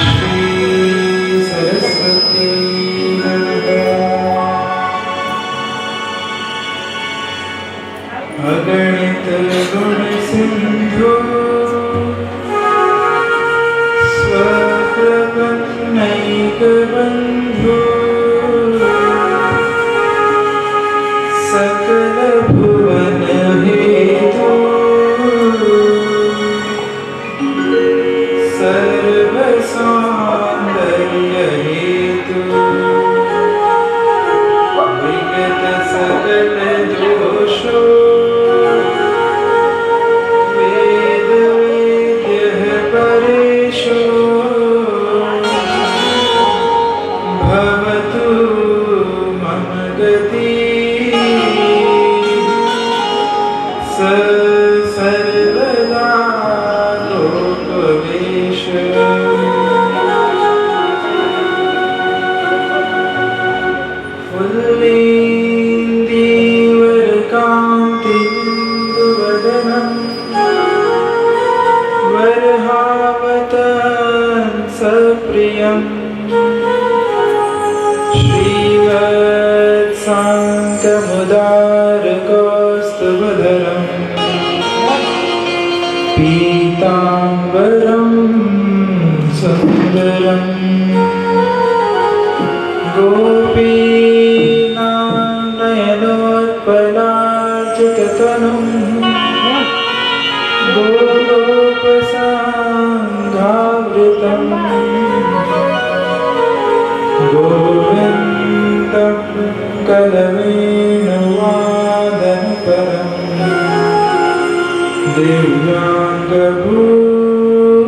श्री सरस्वती अगणित गुण सिंधु स्वप्रपन्नैक बंधु सकल भुवन हेतु सर्व सौंदर्य हेतु विगत सकल दोषो वेद वेद्यः परेशो भवतु मम गति सर्वदा लोकवेश फुल्लेन्दीवरकान्तिन्दुवदनं वरहावतं सप्रियं श्रीवत्साङ्कमुदारकौस्तुभधरम् पीताम्बरं सुन्दरं गोपीनानयनोत्पलार्चिततनुं गोलोकसाङ्गावृतं गोविन्दं कलवेणुवादनपरम्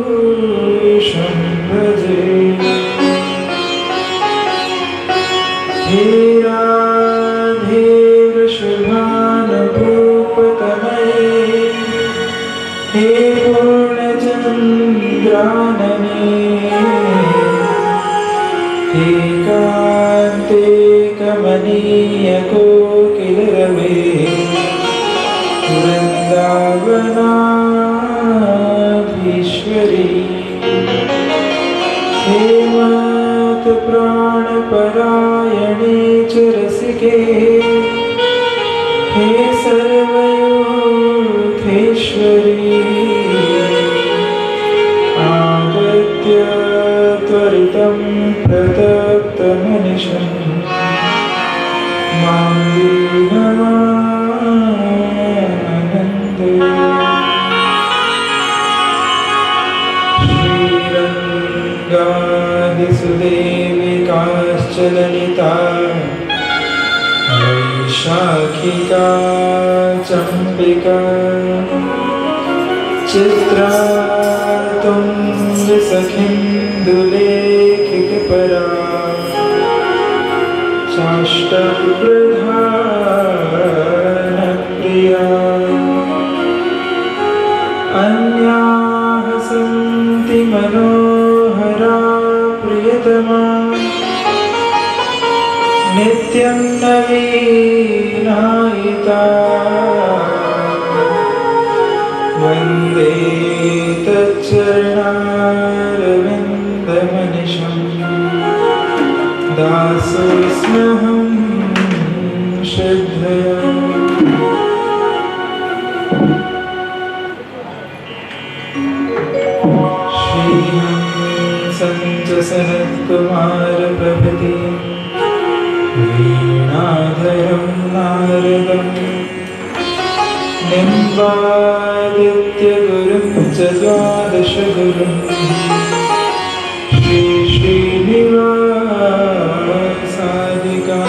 दिव्याङ्गभूषं भजे हे राधे वृषभानुभूपतनये हे पूर्णचन्द्रानने हे कान्ते कमनीयकोकिलरवे वृन्दावनाधीश्वरी हे मातप्राणपरायणे च रसिके हे सर्वयोधेश्वरी आगत्य त्वरितं प्रतप्तमनिशं मां दीनमानन्दे श्रीरङ्गादिसुदेविकाश्च ललिता वैशाखिका चम्पिका चित्रा तुङ्गसखिन्दुलेखिकपरा चाष्टप्रधानप्रिया अन्याः सन्ति मनोहरा प्रियतमा नित्यं नवीनायिता वन्दे तच्चरणारविन्दमनिशं दासोऽस्म्यहं श्रद्धया श्रीहंसं च सनत्कुमार प्रभृति वीणाधरं नारदं निम्बादित्यगुरुं च द्वादशगुरुं श्रीश्रीनिवासादिकां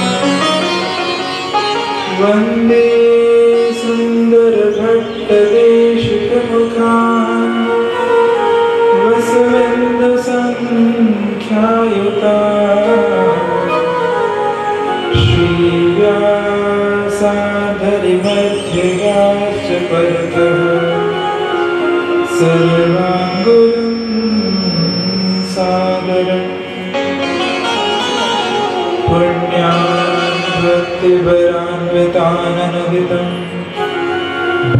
वन्दे सुन्दरभट्टदेशिकमुखान् वसवेन्दुसङ्ख्यायुता श्रीव्यासाधरिमध्यगाश्च परतः सर्वाङ्गुलं सादरम् पुण्यान् भक्तिभरान्विताननुदितं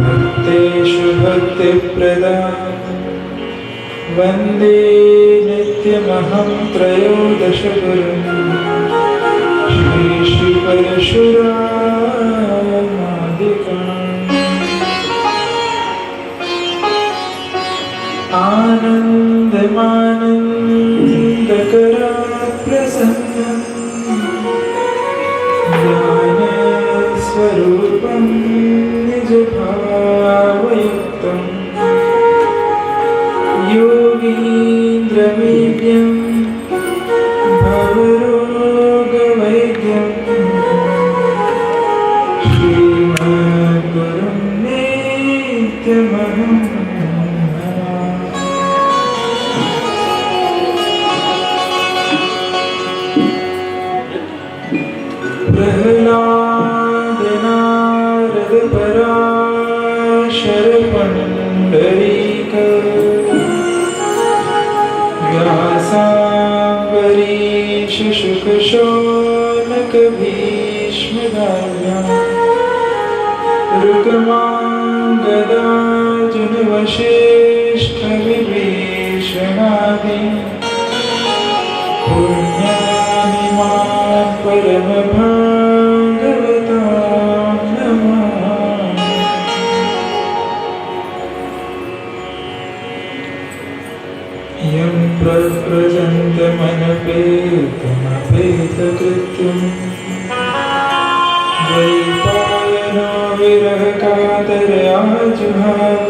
भक्तेषु भक्तिप्रदा वन्दे नित्यमहं त्रयोदशगुरुं श्रीश्रीपरशुरामादिकाम् आनन्दमानन्दकराप्रसन्नं ज्ञानस्वरूपं निजभावयुक्तम् योगीन्द्रमीड्यं भवरोगवैद्यं श्रीमद्गुरुं नित्यमहं प्रह्लादनारदपराशरपण्डरीक व्यासाम्बरीश शुकशौनकभीष्मदाभ्यां ऋगमाङ्गदार्जुनवसिष्ठविभीषणादि पुण्यानि मां परमभागवतां नमामि। यं प्रव्रजन्तमनपेतमपेतकृत्यं द्वैपायनो विरहकातरया जुहाव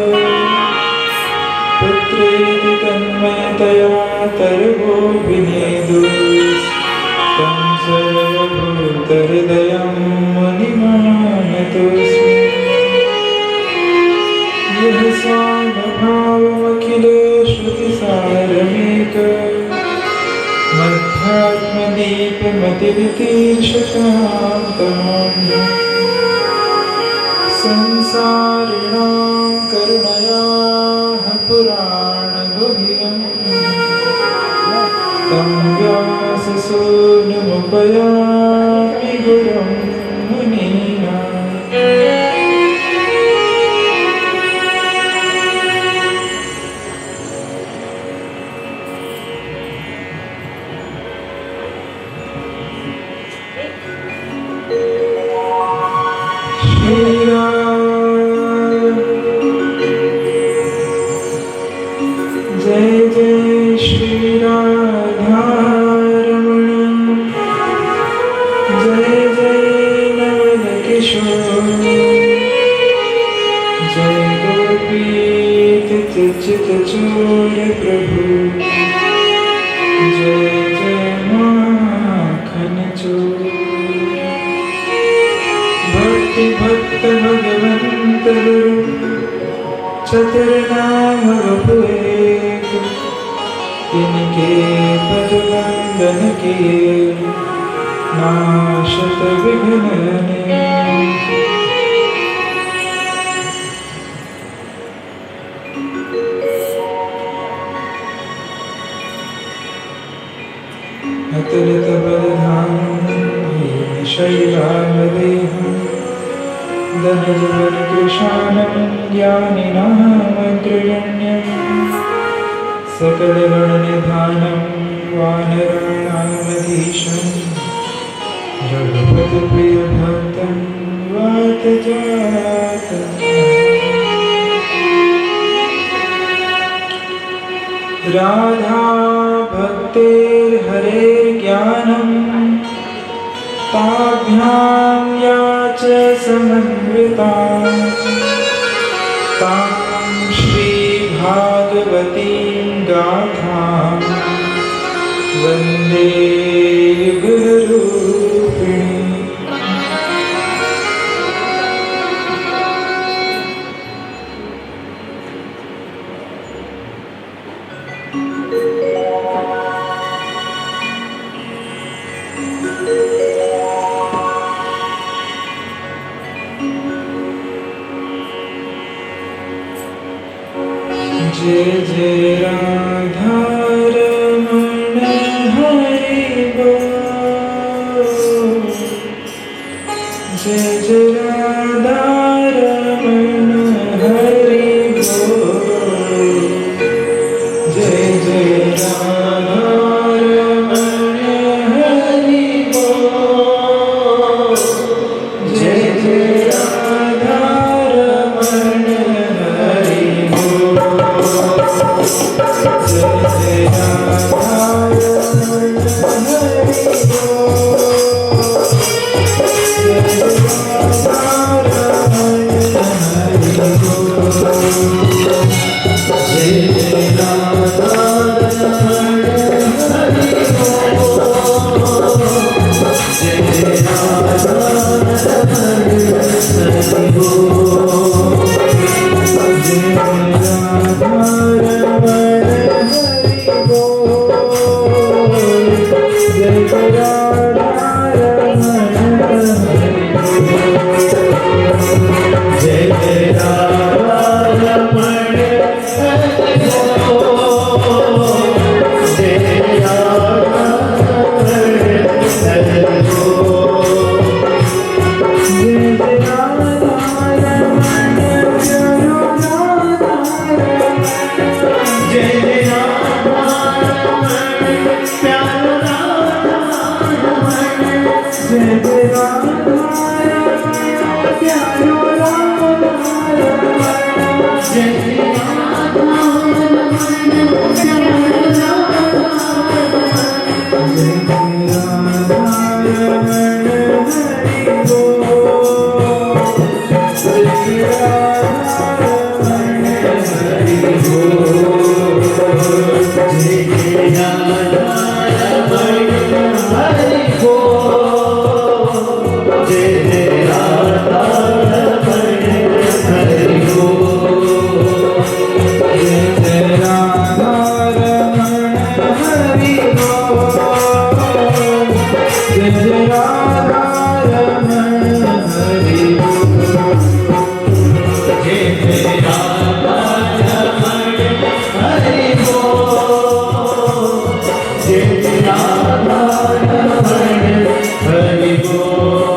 पुत्रेति तन्मयतया तर्वोऽभिनेदुस् तं सर्वभूतहृदयं मुनिमानतोऽस्मि। यः स्वानुभावमखिलश्रुतिसारमेक मध्यात्मदीपमतिवितीर्षकान्तमाम् संसारिणां करुणयाः पुराणगुह्यं तं व्याससूनुमुपयामि गुरुं मुनीनाम्। जय जय श्री राधारमण जय जय नवल किशोर जय गोपीत चित चोर प्रभु जय जय माखन चोर भक्ति भक्त भगवंत गुरु चतुर्नाम वपु एक इनके पद वंदन के नाशत विघ्न अतुलित बलधामं शैलावदेहं दहजवनकृशानं ज्ञानिनामग्रगण्यं सकलगणनिधानं वानराणामधीशं रघुपतिप्रियभक्तं वातजातं राधा भक्तेर्हरेर्ज्ञानं ताभ्यां या च समन्वितां तां श्रीभागवतीं गाथां वन्दे गुरुरूपिणीम्। जय जय राधारमण हरि बोल जय जय राधारमण हरि बोल जय जय राधा रमण हरि बोल। जय जय राधा रमण हरि बोल। जय जय राधा रमण हरि बोल।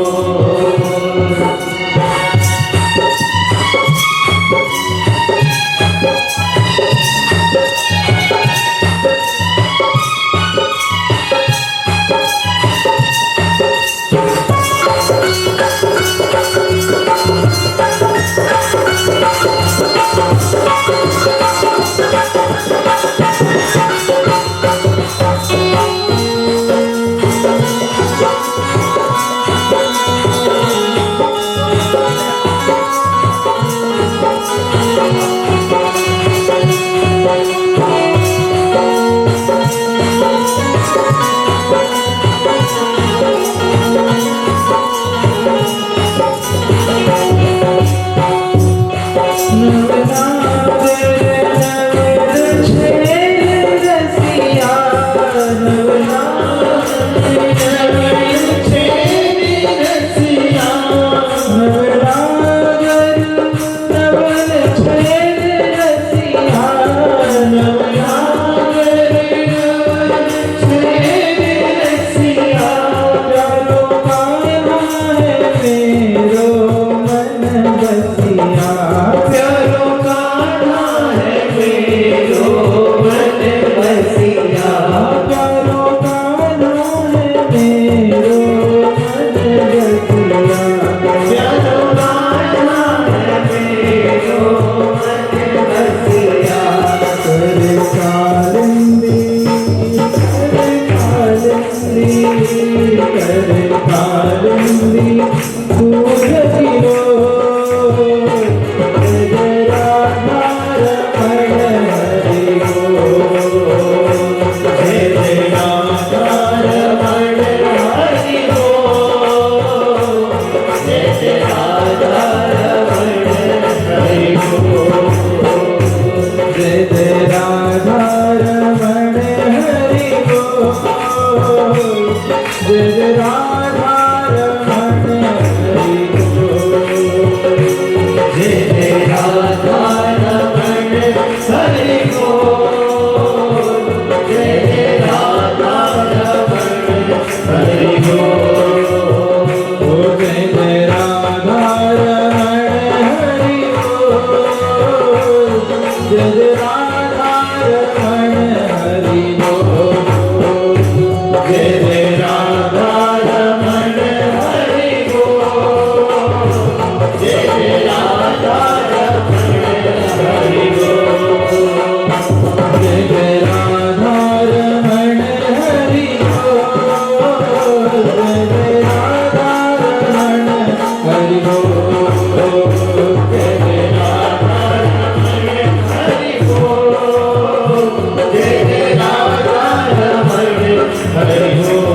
हरि बोल।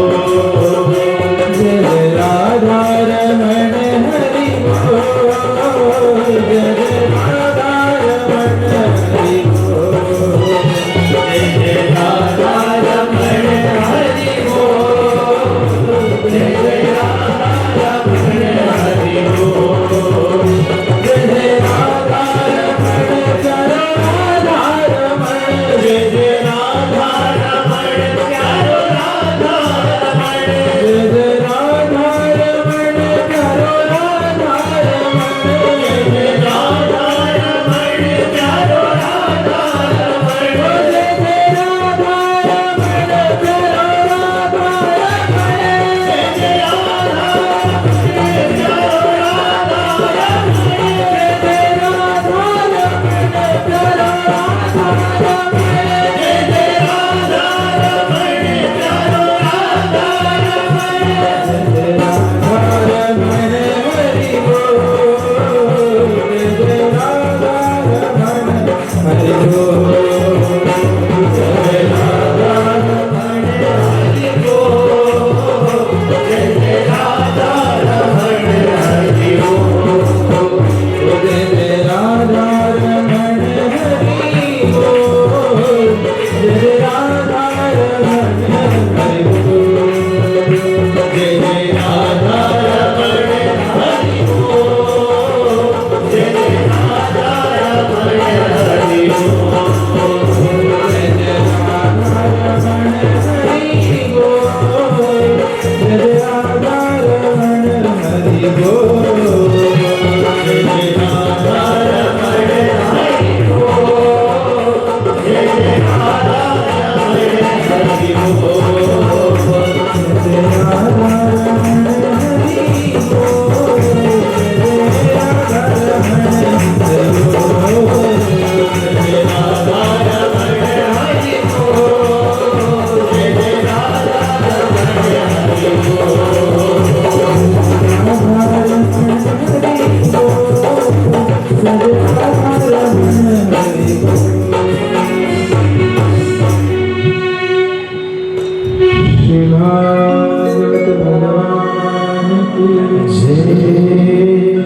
श्री भागवत भगवान की जय।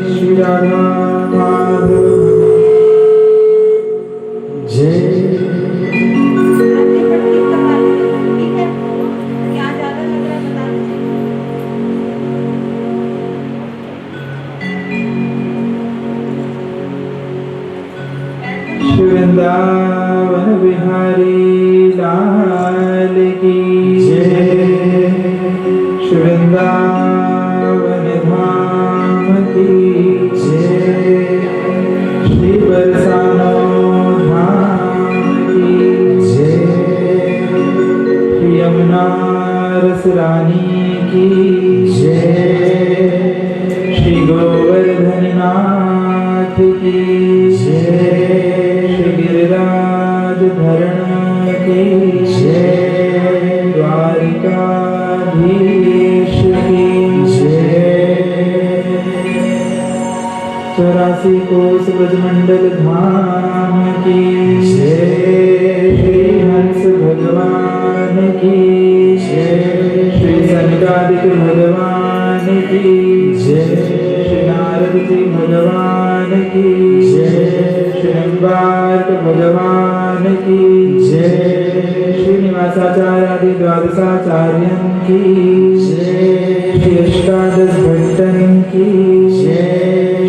श्री राधा माधव जय। वृंदावन बिहारी लाल की जय। श्री वृंदावन धाम की जय। श्री बरसाना धाम की जय। श्री यमुना रस रानी की जय। श्री गोवर्धन नाथ की जय। गिरिराज धरण की जय। द्वारिकाधीश की जय। 84 कोस ब्रजमंडल धाम की जय। श्री हंस भगवान की जय। श्री सनकादिक भगवान की जय। श्री नारद जी भगवान की जय। श्रीनिवास भगवान की जय। श्रीनिवासाचार्यादि द्वादशाचार्यन की जय। श्री अष्टादश भट्टन की जय।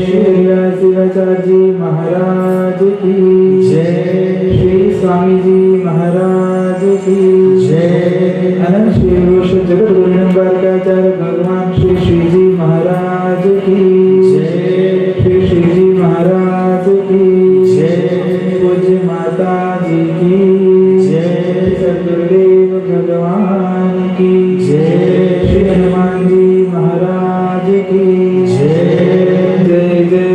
श्री शिवाचार्य जी महाराज की जय। श्री स्वामी जी महाराज की जय। अनंत श्री रोष जगत गुरु बालिकाचार्य भगवान श्री श्री जी महाराज की जय। श्री श्री जी महाराज की पूज्य माता जी की जय। सदगुरुदेव भगवान की जय। श्री हनुमान जी महाराज की जय। जय जय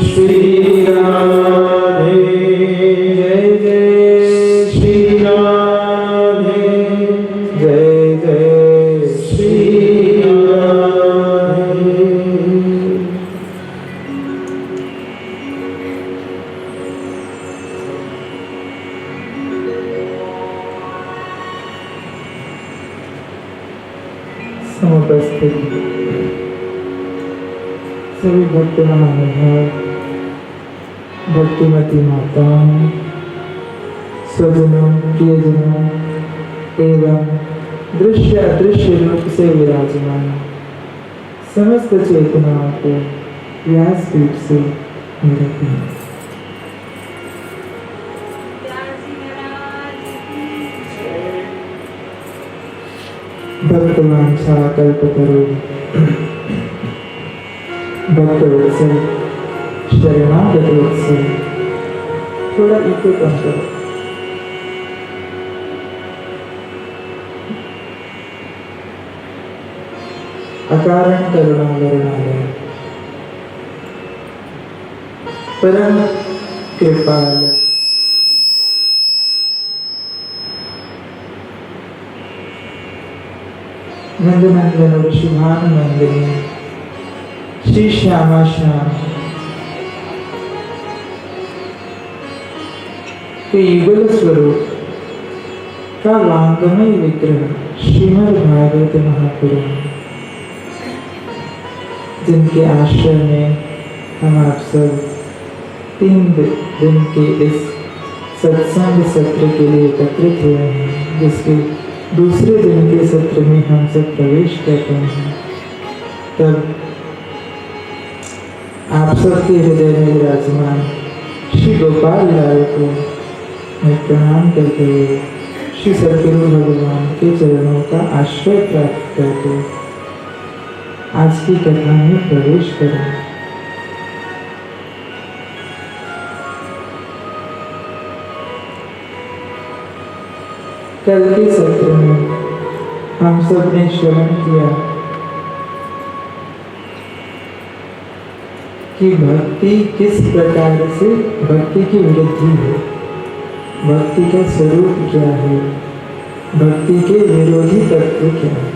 श्री राधे। जय जय श्री राधे। जय जय श्री राधे। समुपस्थित सभी भक्त महानुभाव, भक्तिमती माताओं, स्वजनों, प्रियजनों एवं दृश्य अदृश्य रूप से विराजमान समस्त चेतनाओं को व्यासपीठ से मेरा प्यार। भक्तवांछा कल्पतरु भक्तवत्सल शरणागत वत्सल। थोड़ा इको कम करो। अकारण करुणा वरुणालय परम कृपाल नंदनंदन और शुभानंदिनी श्री श्यामा श्याम के युगल स्वरूप का वांगमय विग्रह श्रीमद् भागवत महापुराण, जिनके आश्रय में हम आप सब 3 दिन के इस सत्संग सत्र के लिए एकत्रित हुए हैं, जिसके दूसरे दिन के सत्र में हम सब प्रवेश करते हैं। तब आप सबके हृदय में विराजमान श्री गोपाल लाल को मैं प्रणाम करते हुए श्री सद्गुरु भगवान के चरणों का आश्रय प्राप्त करके आज की कथा में प्रवेश करें। कल के सत्र में हम सब ने श्रवण किया कि भक्ति किस प्रकार से भक्ति की वृद्धि है, भक्ति का स्वरूप क्या है, भक्ति के विरोधी तत्व क्या है।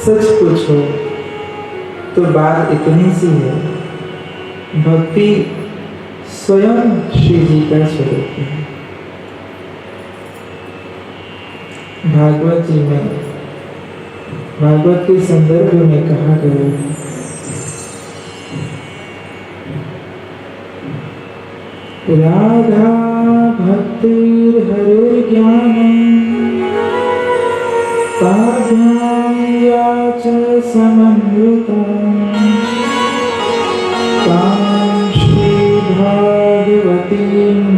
सच पूछो तो बात इतनी सी है, भक्ति स्वयं श्री जी का स्वरूप है। भागवत जी में, भागवत के संदर्भ में कहा गया है, राधा भक्तिर्हरे ज्ञानम् ताभ्यां या च समन्विता तां श्रीभागवतीं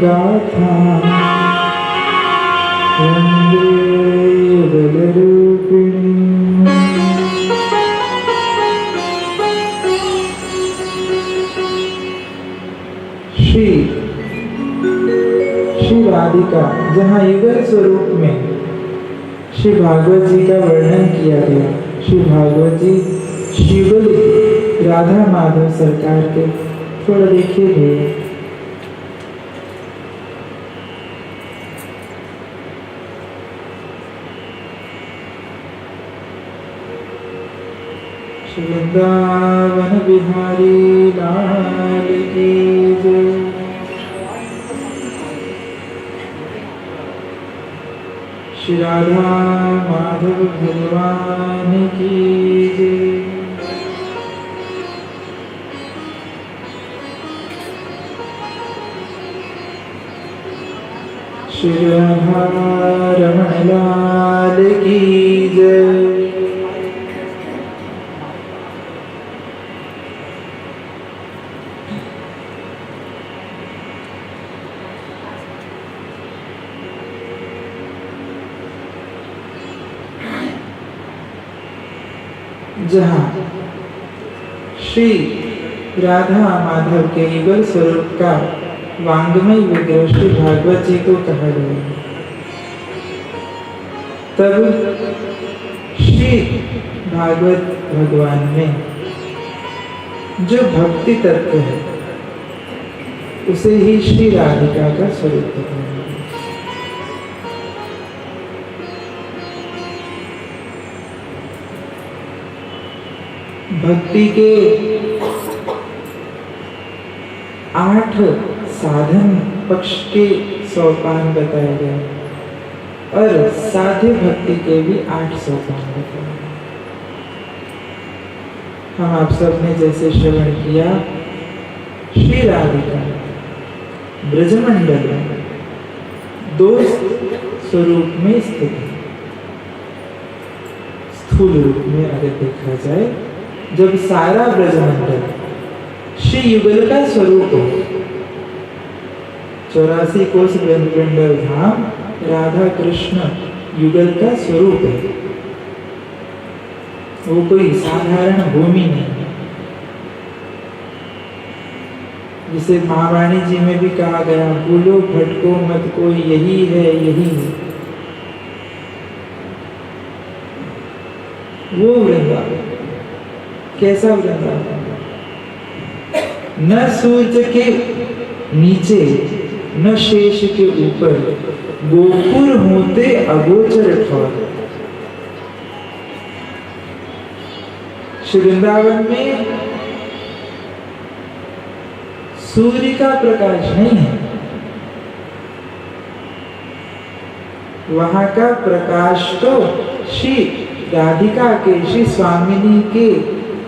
गाथां वन्दे युगलरूपिणीम्। श्री राधिका, जहाँ युगल स्वरूप में श्री भागवत जी का वर्णन किया गया। श्री भागवत जी शिवल राधा माधव सरकार के थोड़ा देखिए भैया। श्री वृंदावन बिहारी लाल की जय। श्री राधा माधव भगवान की जय। श्री राधा रमण लाल की जय। जहाँ श्री राधा माधव के युगल स्वरूप का वांग्मय विग्रह श्री भागवत जी को कहा गया, तब श्री भागवत भगवान में जो भक्ति तत्व है उसे ही श्री राधिका का स्वरूप है। भक्ति के 8 साधन पक्ष के सोपान बताए गए और साध्य भक्ति के भी 8 सोपान बताए गए। हम आप सब ने जैसे श्रवण किया, श्री राधिका ब्रजमंडल में 2 स्वरूप में स्थित है। स्थूल रूप में अगर देखा जाए, जब सारा ब्रजमंडल श्री युगल का स्वरूप हो, 84 कोस ब्रजमंडल धाम राधा कृष्ण युगल का स्वरूप है। वो कोई साधारण भूमि नहीं है। जिसे महावाणी जी में भी कहा गया, भूलो भटको मत कोई यही है यही है। वो वृंदावन कैसा वृंदावन? न सूर्य के नीचे न शेष के ऊपर, गोपुर होते अगोचर ठौर। श्री वृंदावन में सूर्य का प्रकाश नहीं है, वहां का प्रकाश तो श्री राधिका के, श्री स्वामिनी के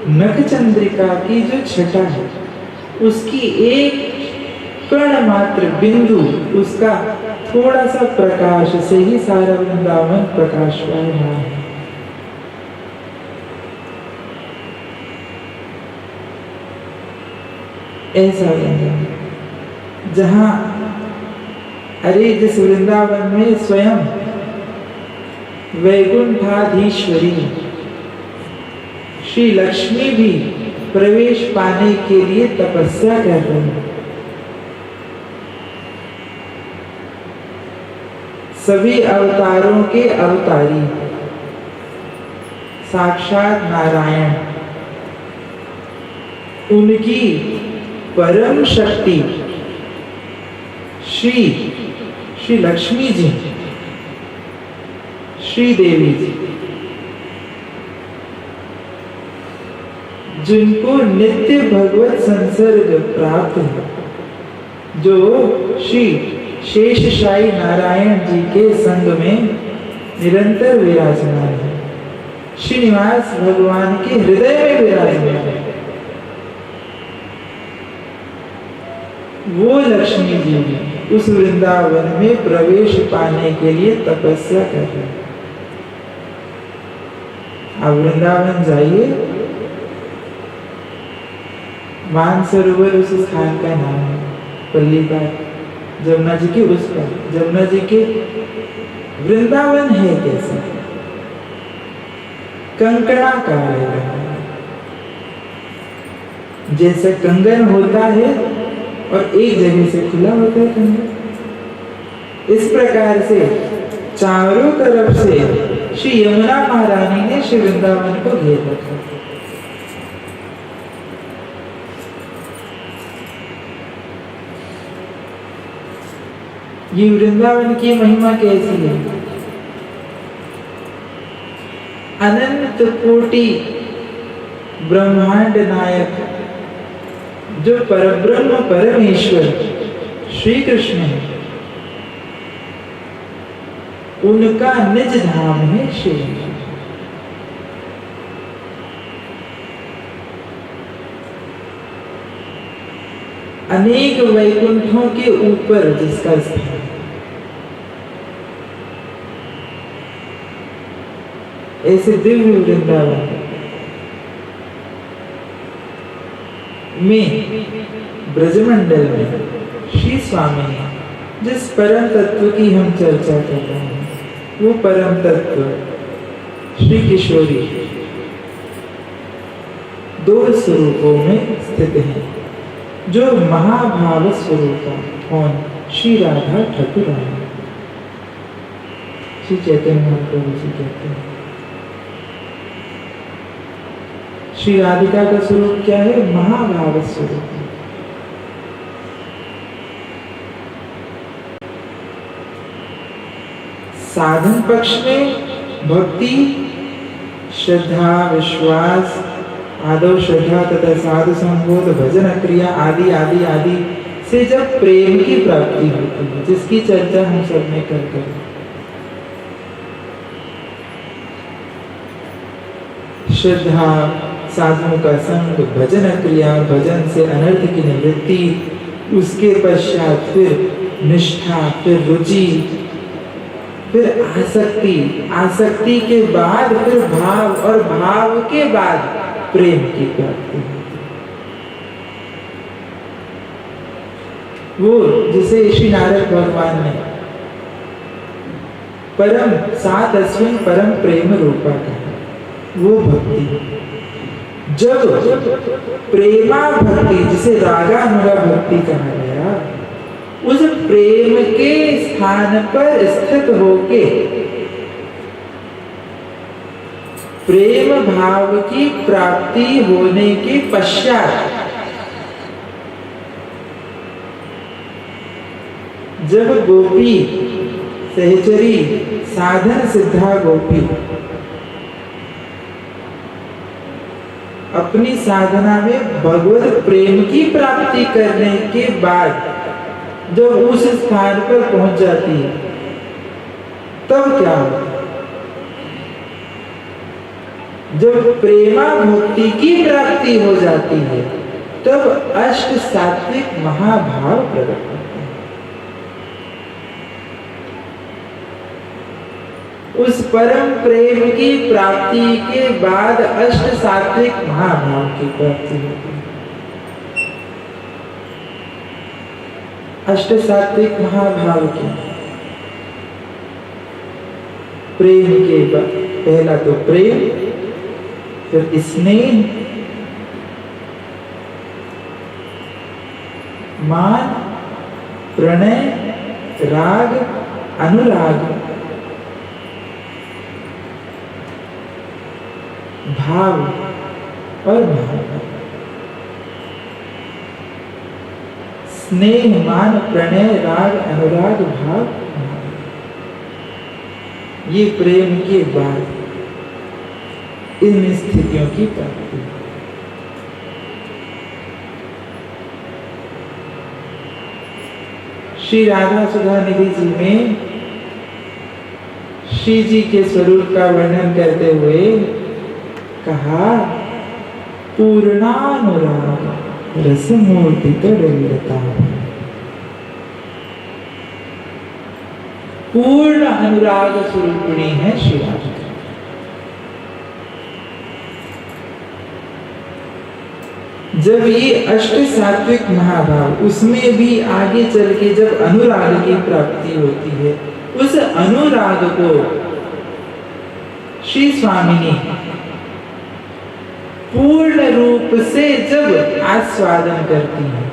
नख चंद्रिका की जो छटा है, उसकी एक कण मात्र बिंदु, उसका थोड़ा सा प्रकाश से ही सारा वृंदावन प्रकाशवान है। ऐसा वृंदावन जहां, अरे जिस वृंदावन में स्वयं वैकुंठाधीश्वरी श्री लक्ष्मी भी प्रवेश पाने के लिए तपस्या कर रहे हैं। सभी अवतारों के अवतारी साक्षात नारायण, उनकी परम शक्ति श्री लक्ष्मी जी, श्री देवी जी, जिनको नित्य भगवत संसर्ग प्राप्त है, जो श्री शेषशाही नारायण जी के संग में निरंतर विराजमान है। श्रीनिवास भगवान के हृदय में विराजमान है। वो लक्ष्मी जी भी उस वृंदावन में प्रवेश पाने के लिए तपस्या कर रहे हैं। आप वृंदावन जाइए, मानसरोवर उस स्थान का नाम है, पल्लीपाद, जमुना जी के उस पर। जमुना जी के वृंदावन है कैसा? कंकणाकार है, जैसे कंगन होता है और एक जगह से खुला होता है कंगन, इस प्रकार से चारों तरफ से श्री यमुना महारानी ने श्री वृंदावन को घेर रखा। ये वृंदावन की महिमा कैसी है? अनंत कोटि ब्रह्मांड नायक जो परब्रह्म परमेश्वर श्री कृष्ण है, उनका निज धाम है श्री। अनेक वैकुंठों के ऊपर जिसका स्थान, ऐसे दिव्य वृंदावन में ब्रजमंडल में श्री स्वामी जिस परम तत्व की हम चर्चा कर रहे हैं, वो परम तत्व श्री किशोरी दो स्वरूपों में स्थित है, जो महाभाव स्वरूप कौन? श्री राधा ठाकुरानी, श्री चैतन्य महाप्रभु जी कहते हैं। श्री राधिका का स्वरूप क्या है? महाभाव स्वरूप। साधन पक्ष में भक्ति, श्रद्धा, विश्वास, आदौ श्रद्धा तथा साधु संबोध, भजन क्रिया आदि आदि आदि से जब प्रेम की प्राप्ति होती है, जिसकी चर्चा हम सब ने करते हैं, श्रद्धा, साधुओं का संग, भजन क्रिया, भजन से अनर्थ की निवृत्ति, उसके पश्चात फिर निष्ठा, फिर रुचि, फिर आसक्ति, आसक्ति के बाद फिर भाव, और भाव के बाद प्रेम की प्राप्ति। वो जिसे श्री नारद भगवान ने परम सात अश्विन परम प्रेम रूपा कहा, वो भक्ति। जब प्रेमा भक्ति, जिसे रागानुगा भक्ति कहा गया, उस प्रेम के स्थान पर स्थित होके प्रेम भाव की प्राप्ति होने के पश्चात जब गोपी सहचरी साधन सिद्धा गोपी अपनी साधना में भगवत प्रेम की प्राप्ति करने के बाद जब उस स्थान पर पहुंच जाती है, तब क्या होता है? जब प्रेमा भक्ति की प्राप्ति हो जाती है, तब अष्ट सात्विक महाभाव प्रकट होते हैं। उस परम प्रेम की प्राप्ति के बाद अष्ट सात्विक महाभाव की प्राप्ति होती है। अष्ट सात्विक महाभाव की प्रेम के बाद पहला तो प्रेम, फिर स्नेह, मान, प्रणय, राग, अनुराग, भाव और भावना। स्नेह, मान, प्रणय, राग, अनुराग, भाव, ये प्रेम के बाद इन स्थितियों की प्राप्ति। श्री राधा सुधा निधि जी में श्री जी के स्वरूप का वर्णन करते हुए कहा, पूर्णानुराग रसमूर्ति तड़ता। पूर्ण अनुराग स्वरूपिणी है श्री राधिका। जब ये अष्ट सात्विक महाभाव, उसमें भी आगे चल के जब अनुराग की प्राप्ति होती है, उस अनुराग को श्री स्वामिनी पूर्ण रूप से जब आस्वादन करती हैं,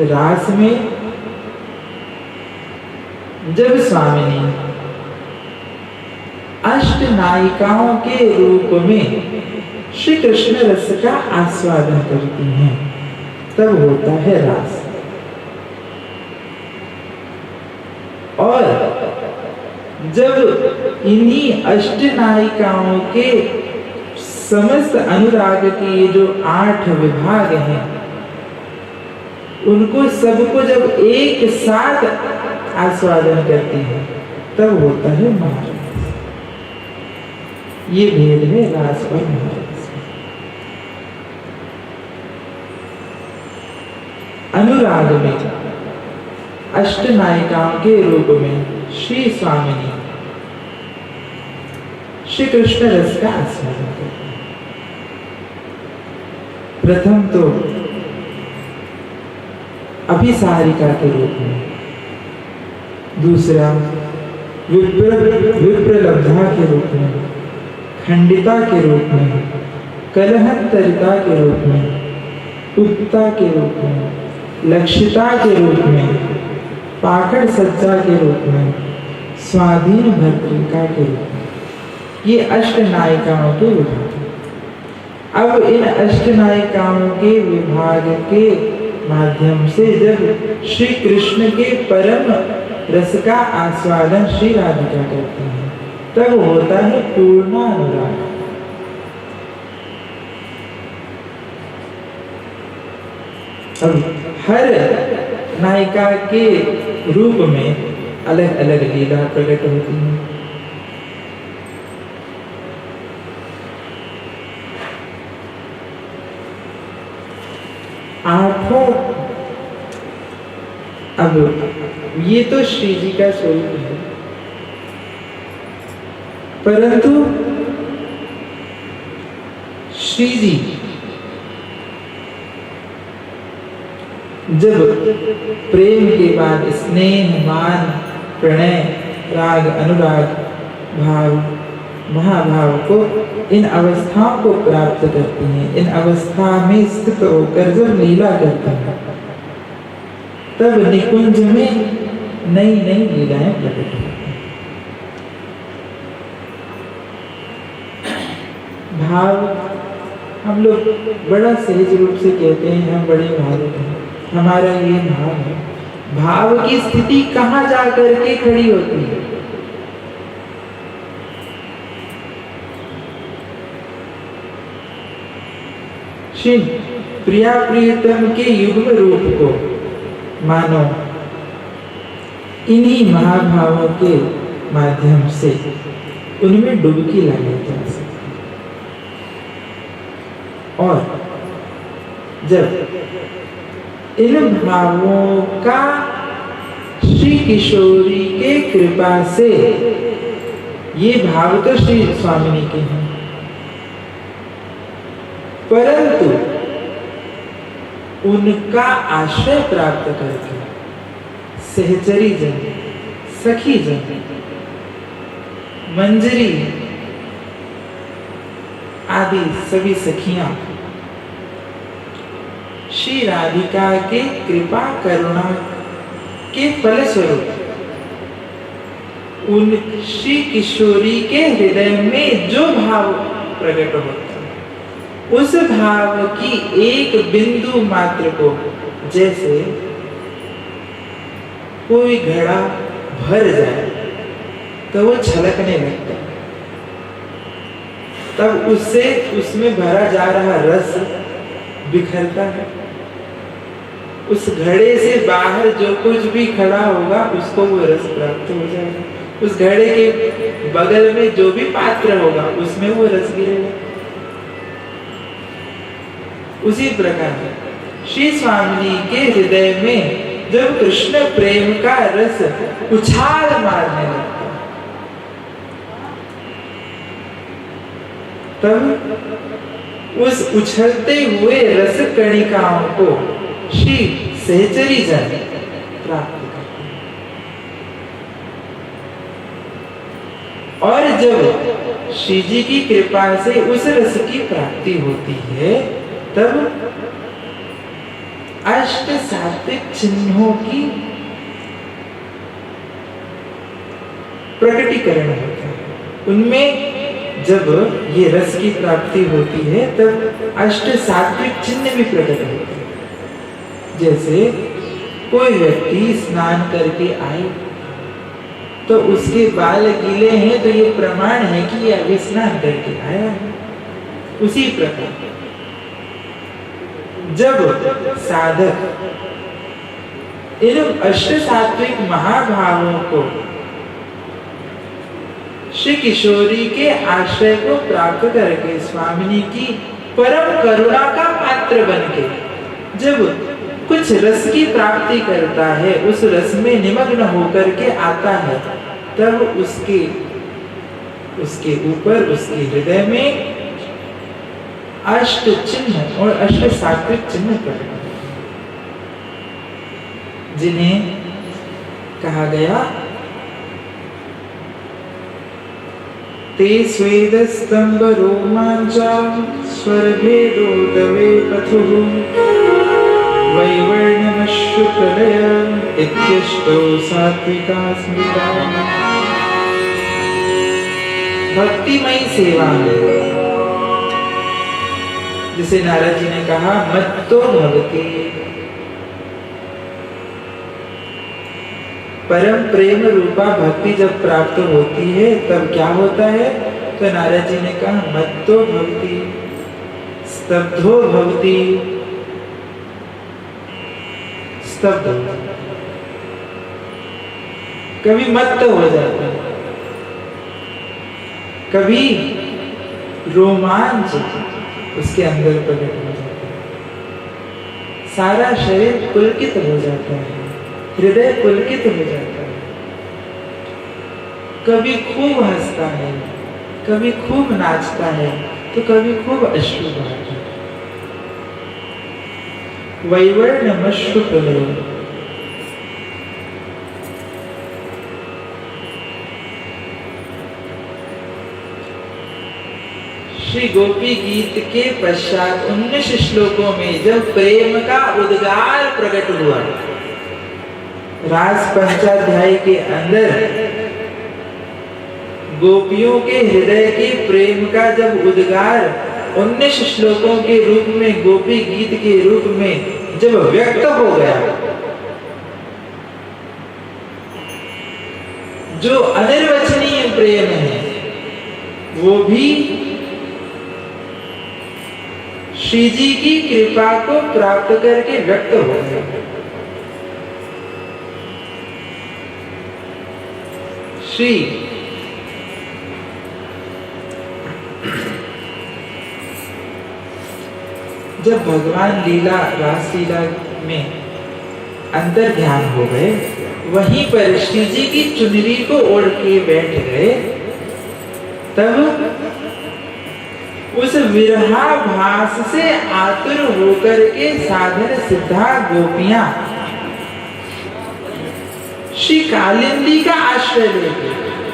रास में जब स्वामिनी अष्ट नायिकाओं के रूप में श्री कृष्ण रस का आस्वादन करती हैं, तब होता है रास। और जब इन्हीं अष्ट नायिकाओं के समस्त अनुराग के जो 8 विभाग हैं, उनको सबको जब एक साथ आस्वादन करती है, तब होता है महारास। ये भेद है रास और महारास। अनुराग में अष्ट नायिकाओं के रूप में श्री स्वामिनी श्री कृष्ण रस का आस्वादन करते हैं। प्रथम तो अभिसारिका के रूप में, दूसरा विप्रलब्धा के रूप में, खंडिता के रूप में, कलहंतरिता के रूप में, उत्ता के रूप में, लक्षिता के रूप में, पाखड़ सज्जा के रूप में, स्वाधीन भद्रिका के रूप में। ये अष्ट नायिकाओं के विभाग। अब इन अष्ट नायिकाओं के विभाग के माध्यम से जब श्री कृष्ण के परम रस का आस्वादन श्री राधिका करते हैं, तब होता है पूर्णानुराग। अब हर नायिका के रूप में अलग अलग लीला प्रकट होती है। आठों, अब ये तो श्री जी का स्वरूप है, परंतु श्री जी जब प्रेम के बाद स्नेह, मान, प्रणय, राग, अनुराग, भाव, महाभाव को, इन अवस्थाओं को प्राप्त करती हैं, इन अवस्था में स्थित होकर जब लीला करती हैं, तब निकुंज में नई नई लीलाएं प्रकट होती हैं। भाव हम लोग बड़ा सहज रूप से कहते हैं, हम बड़े भावुक हैं, हमारा ये भाव है। भाव की स्थिति कहाँ जाकर के खड़ी होती है? श्री प्रिया प्रियतम के युग्म रूप को मानो इन्हीं महाभावों के माध्यम से उनमें डुबकी लगाई जा सकती है। और जब इन भावों का श्री किशोरी के कृपा से, ये भाव तो श्री स्वामिनी के हैं, परंतु उनका आश्रय प्राप्त करके सहचरी जन, सखी जन, मंजरी आदि सभी सखियां श्री राधिका के कृपा करुणा के फलस्वरूप उन श्री किशोरी के हृदय में जो भाव प्रकट होता है, उस भाव की एक बिंदु मात्र को जैसे कोई घड़ा भर जाए तो वो छलकने लगता है, तब उससे उसमें भरा जा रहा रस बिखरता है। उस घड़े से बाहर जो कुछ भी खड़ा होगा उसको वो रस प्राप्त हो जाएगा। उस घड़े के बगल में जो भी पात्र होगा उसमें वो रस गिरेगा। उसी प्रकार श्री स्वामिनी के हृदय में जब कृष्ण प्रेम का रस उछाल मारने लगता तब उस उछलते हुए रस कणिकाओं को श्री सहचरी जन प्राप्त करते हैं। और जब श्री जी की कृपा से उस रस की प्राप्ति होती है तब अष्ट सात्विक चिन्हों की प्रकटीकरण होता है। उनमें जब ये रस की प्राप्ति होती है तब अष्ट सात्विक चिन्ह भी प्रकट होते हैं। जैसे कोई व्यक्ति स्नान करके आए तो उसके बाल गीले हैं तो ये प्रमाण है कि ये अभी स्नान करके आया है। उसी प्रकार जब साधक इन अष्ट सात्विक महाभावों को श्री किशोरी के आश्रय को प्राप्त करके स्वामिनी की परम करुणा का पात्र बनके जब कुछ रस की प्राप्ति करता है, उस रस में निमग्न होकर के आता है, तब उसके ऊपर उसके हृदय में अष्ट चिन्ह और अष्ट सात्विक चिन्ह प्रकट होते हैं, जिन्हें कहा गया ते स्वेद स्तंभ रोमांचा स्वरभेदोदवे पथुः वैवर्ण्यमश्रुप्रलय इत्यष्टौ सात्विका स्मृता। भक्तिमयी सेवा में जिसे नारद जी ने कहा मत्तो भगति, परम प्रेम रूपा भक्ति जब प्राप्त होती है तब क्या होता है? तो नारद जी ने कहा मत्तो भक्ति, स्तब्धो भक्ति, स्तब्ध कभी मत्त हो जाता है, कभी रोमांच उसके अंदर प्रकट हो जाता है, सारा शरीर पुलकित हो जाता है, हृदय पुलकित हो जाता है, कभी खूब हंसता है, कभी खूब नाचता है, तो कभी खूब अश्रु बहाता है। वैवर्ण्यमश्रु प्रलय, श्री गोपी गीत के पश्चात 19 श्लोकों में जब प्रेम का उद्गार प्रकट हुआ, रास पंचाध्याय के अंदर गोपियों के हृदय के प्रेम का जब उद्गार 19 श्लोकों के रूप में, गोपी गीत के रूप में जब व्यक्त हो गया, जो अनिर्वचनीय प्रेम है वो भी श्री जी की कृपा को प्राप्त करके व्यक्त हो गया। श्री जब भगवान लीला रास लीला में अंतर ध्यान हो गए, वहीं पर श्री जी की चुनरी को ओढ़ के बैठ गए, तब उस विरहाभास से आतुर होकर के साधन सिद्धा गोपियां श्री कालिंदी का आश्रय लेके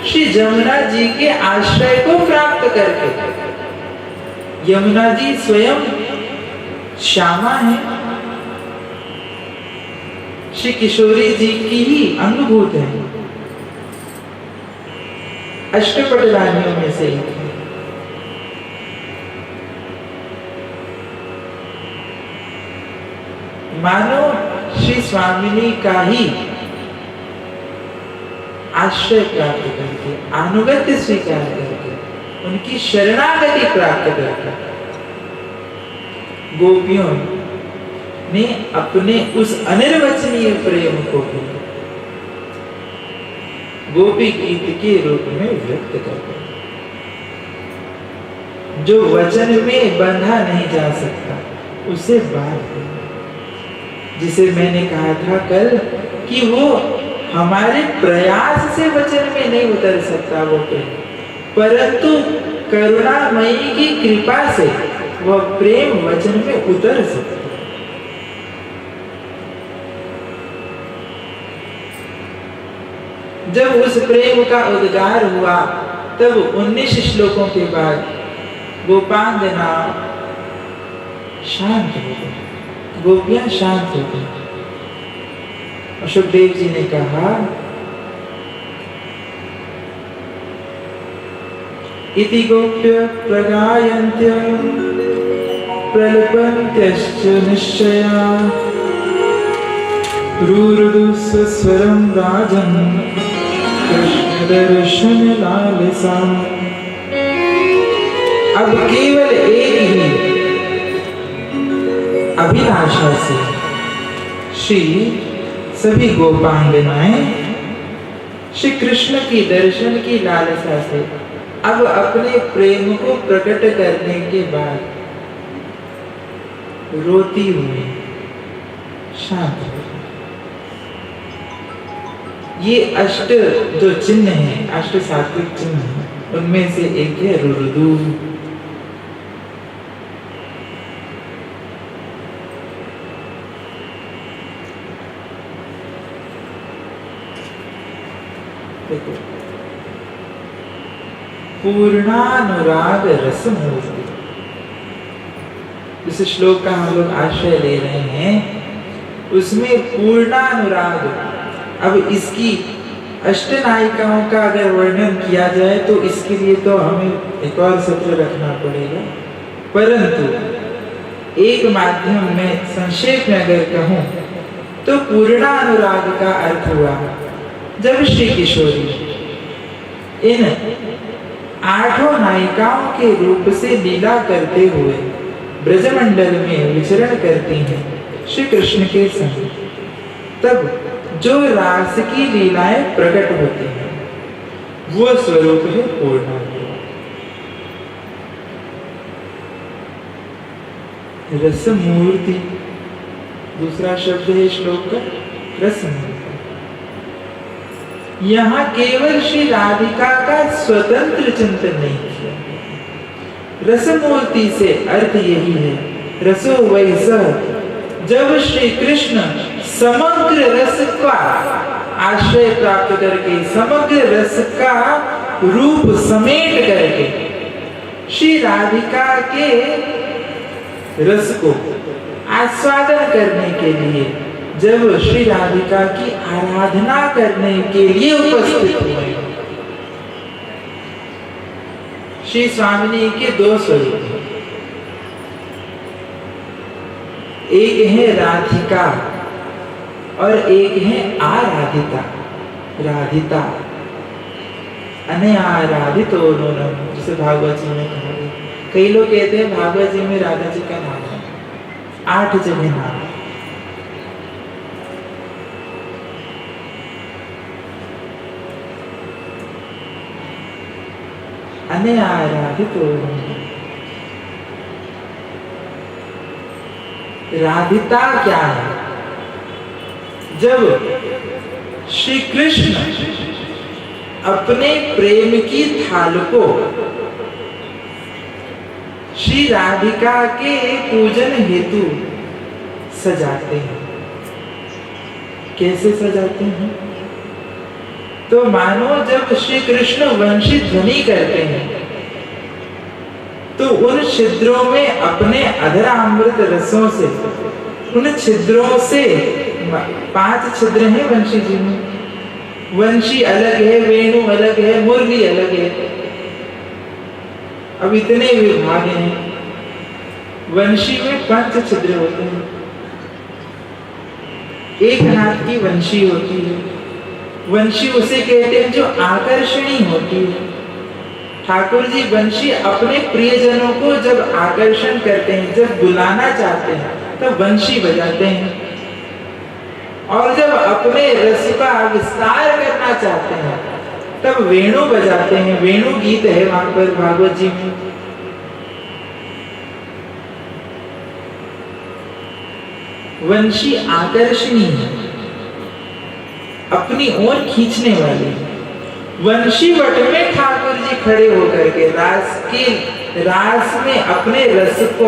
श्री जमुना जी के आश्रय को प्राप्त करके, यमुना जी स्वयं श्यामा है, श्री किशोरी जी की ही अंगभूत है, अष्टपट रानियों में से एक है। मानो श्री स्वामिनी का ही आश्रय प्राप्त करके, अनुगत्य स्वीकार करके, उनकी शरणागति प्राप्त करके गोपियों ने अपने उस अनिर्वचनीय प्रेम को भी गोपी गीत के रूप में व्यक्त कर दिया, जो वचन में बंधा नहीं जा सकता उसे बांध दिया। जिसे मैंने कहा था कल कि वो हमारे प्रयास से वचन में नहीं उतर सकता वो प्रेम, परंतु करुणामयी की कृपा से वह प्रेम वचन में उतर सकता। जब उस प्रेम का उद्गार हुआ तब 19 श्लोकों के बाद गोपांगना शांत हो गई, गोपियां शांत हो गई। और सुखदेव जी ने कहा इति गोप्य प्रगायन्त्य प्रलपन्त्यश्च निश्चया रुरुदुस्वरं राजन् कृष्ण दर्शन लालसा। अब केवल एक ही अभिलाषा से श्री सभी गोपांगनाएं श्री कृष्ण की दर्शन की लालसा से अब अपने प्रेम को प्रकट करने के बाद रोती हुई शांत हो। ये अष्ट जो चिन्ह हैं, अष्ट सात्विक चिन्ह हैं, उनमें से एक है रुरुदु। पूर्णानुराग रस मूर्ति, इस श्लोक का हम लोग आश्रय ले रहे हैं, उसमें पूर्णानुराग। अब इसकी अष्टनायिकाओं का अगर वर्णन किया जाए तो इसके लिए तो हमें एक और सत्र रखना पड़ेगा, परंतु एक माध्यम में संक्षेप में अगर कहूं तो पूर्णानुराग का अर्थ हुआ जब श्री किशोरी इन 8 नायिकाओं के रूप से लीला करते हुए ब्रजमंडल में विचरण करती हैं श्री कृष्ण के संग, तब जो रास की लीलाएं प्रकट होती हैं वो स्वरूप है पूर्णानुराग। रस मूर्ति दूसरा शब्द है श्लोक का, रस मूर्ति। यहाँ केवल श्री राधिका का स्वतंत्र चिंतन नहीं किया, रस मूर्ति से अर्थ यही है रसो वैसा, जब श्री कृष्ण समग्र रस का आश्रय प्राप्त करके समग्र रस का रूप समेट करके श्री राधिका के रस को आस्वादन करने के लिए जब श्री राधिका की आराधना करने के लिए उपस्थित हुए, श्री स्वामिनी के 2 स्वरूप हैं, एक है राधिका और एक है आराधिता। राधिता अनयाराधितो नूनम, जिसे भागवत जी में कहा गया। कई लोग कहते हैं भागवत जी में राधा जी का नाम है, 8 जगह नाम है। अनयाराधितो राधिता क्या है? जब श्री कृष्ण अपने प्रेम की थाल को श्री राधिका के पूजन हेतु सजाते हैं। कैसे सजाते हैं? तो मानो जब श्री कृष्ण वंशी ध्वनि करते हैं तो उन छिद्रों में अपने अधरामृत रसों से, उन छिद्रों से 5 छिद्र हैं वंशी जी में। वंशी अलग है, वेणु अलग है, मुरली अलग है। अब इतने विभाग हैं। वंशी में 5 छिद्र होते हैं। एक हाथ की वंशी होती है। वंशी उसे कहते हैं जो आकर्षणी होती है। ठाकुर जी वंशी अपने प्रियजनों को जब आकर्षण करते हैं, जब बुलाना चाहते हैं तब वंशी बजाते हैं। और जब अपने रस का विस्तार करना चाहते हैं तब वेणु बजाते हैं। वेणु गीत है वहां पर भागवत जी में। वंशी आकर्षणी है, अपनी ओर खींचने वाली। वंशी वट में ठाकुर जी खड़े होकर के रास में अपने रस को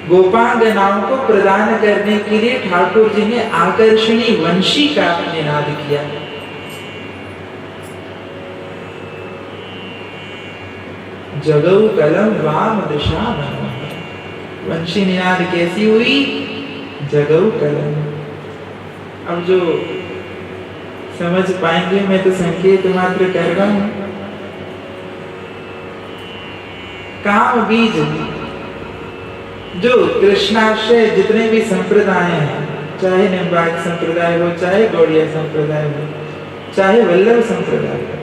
गोपांगनाओं को प्रदान करने के लिए ठाकुर जी ने आकर्षणी वंशी का निनाद किया। जगऊ कलम वाम दिशा में। वंशी निनाद कैसी हुई? जगऊ कलम। अब जो समझ पाएंगे, मैं तो संकेत मात्र कर रहा हूं। काम बीज जो कृष्णाश्रय जितने भी संप्रदाय हैं, चाहे निम्बार्क संप्रदाय हो, चाहे गौड़िया संप्रदाय हो, चाहे वल्लभ संप्रदाय हो,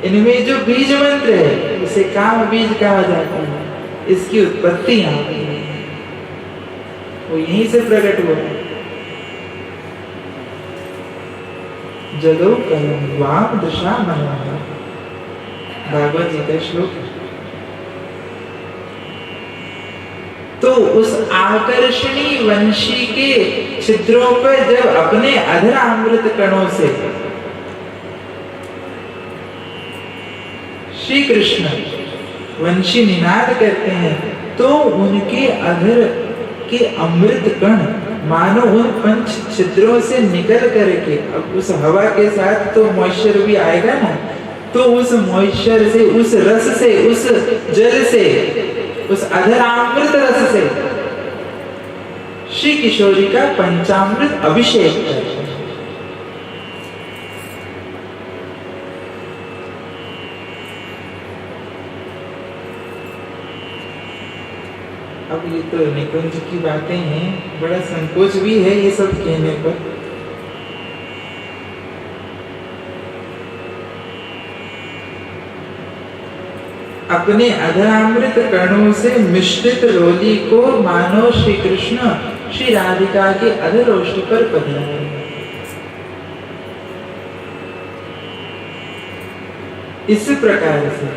इनमें जो बीज मंत्र है उसे काम बीज कहा जाता है। इसकी उत्पत्ति यहाँ की है, वो यहीं से प्रकट हुआ है। जगो कलम वाम दिशा मनोहर, भागवत जी का श्लोक है। तो उस आकर्षणी वंशी के छिद्रों पर जब अपने अधर अमृत कणों से श्री कृष्ण वंशी निनाद करते हैं तो उनके अधर के अमृत कण मानो उन पंच छिद्रों से निकल करके, अब उस हवा के साथ तो मॉइस्चर भी आएगा ना, तो उस मॉइस्चर से, उस रस से, उस जल से, उस अधरामृत रस से श्री किशोरी का पंचामृत अभिषेक करते हैं। अब ये तो निकुंज की बातें हैं, बड़ा संकोच भी है ये सब कहने पर। अपने अधरामृत कणों से मिश्रित रोली को मानो श्री कृष्ण श्री राधिका के अधरोष्ठ पर पधराए। इस प्रकार से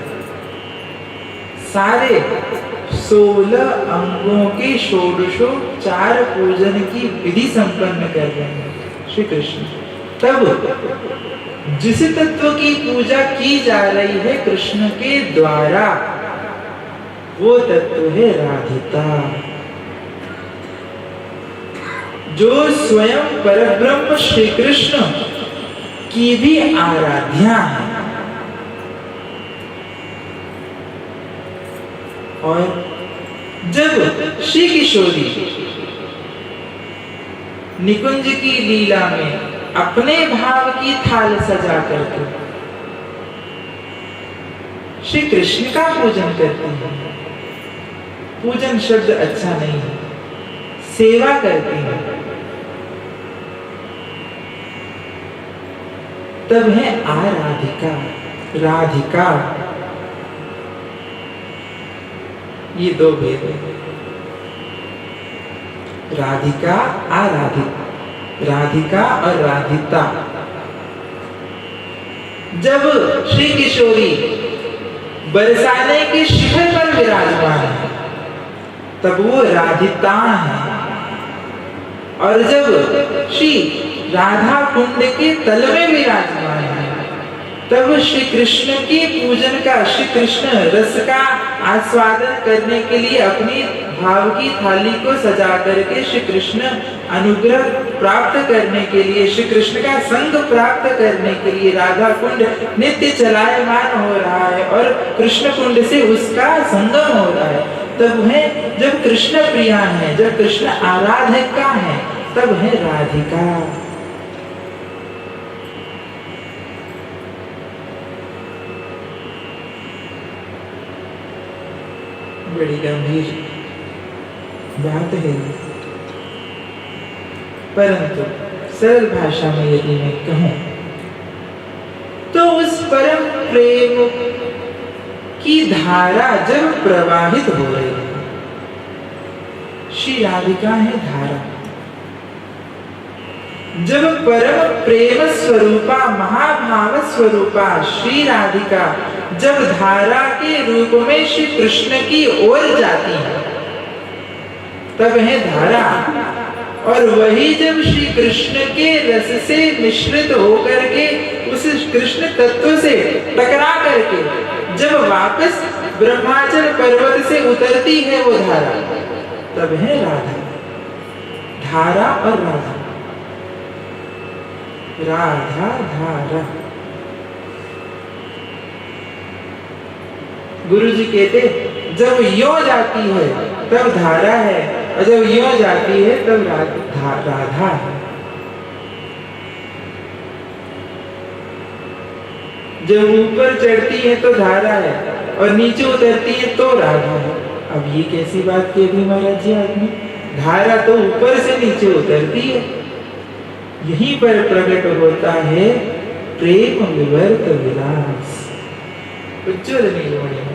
सारे 16 अंगों के षोडशोपचार पूजन की विधि संपन्न कर रहे हैं श्री कृष्ण। तब जिस तत्व की पूजा की जा रही है कृष्ण के द्वारा, वो तत्व है राधिका, जो स्वयं परब्रह्म श्री कृष्ण की भी आराध्या है। और जब श्री किशोरी निकुंज की लीला में अपने भाव की थाल सजा करके श्री कृष्ण का पूजन करती है, पूजन शब्द अच्छा नहीं है, सेवा करती है, तब है आराधिका, राधिका। ये दो भेद है, राधिका आराधिका, राधिका और राधिता। जब श्री किशोरी बरसाने के शिखर पर विराजमान है तब वो राधिता है, और जब श्री राधा कुंड के तल में विराजमान है तब श्री कृष्ण के पूजन का, श्री कृष्ण रस का आस्वादन करने के लिए अपनी भाव की थाली को सजा करके श्री कृष्ण अनुग्रह प्राप्त करने के लिए, श्री कृष्ण का संग प्राप्त करने के लिए राधा कुंड नित्य चलायमान हो रहा है और कृष्ण कुंड से उसका संगम हो रहा है। तब है जब कृष्ण प्रिया है, जब कृष्ण आराधिका है, तब है राधिका। बड़ी गंभीर बात है, परंतु सरल भाषा में यदि मैं कहूं तो उस परम प्रेम की धारा जब प्रवाहित हो रही है श्री राधिका है धारा। जब परम प्रेम स्वरूपा महाभाव स्वरूपा श्री राधिका जब धारा के रूप में श्री कृष्ण की ओर जाती है तब है धारा। और वही जब श्री कृष्ण के रस से मिश्रित होकर के उस कृष्ण तत्व से टकरा करके जब वापस ब्रह्माचल पर्वत से उतरती है वो धारा, तब है राधा। धारा और राधा, राधा धारा। गुरु जी कहते जब यो जाती है तब धारा है, और जब यो जाती है तब राधा है। जब ऊपर चढ़ती है तो धारा है और नीचे उतरती है तो राधा है। अब ये कैसी बात कह दी महाराज जी आपने? धारा तो ऊपर से नीचे उतरती है। यहीं पर प्रकट होता है प्रेम विवर्त विलास। उज्ज्वल नीलमणि है।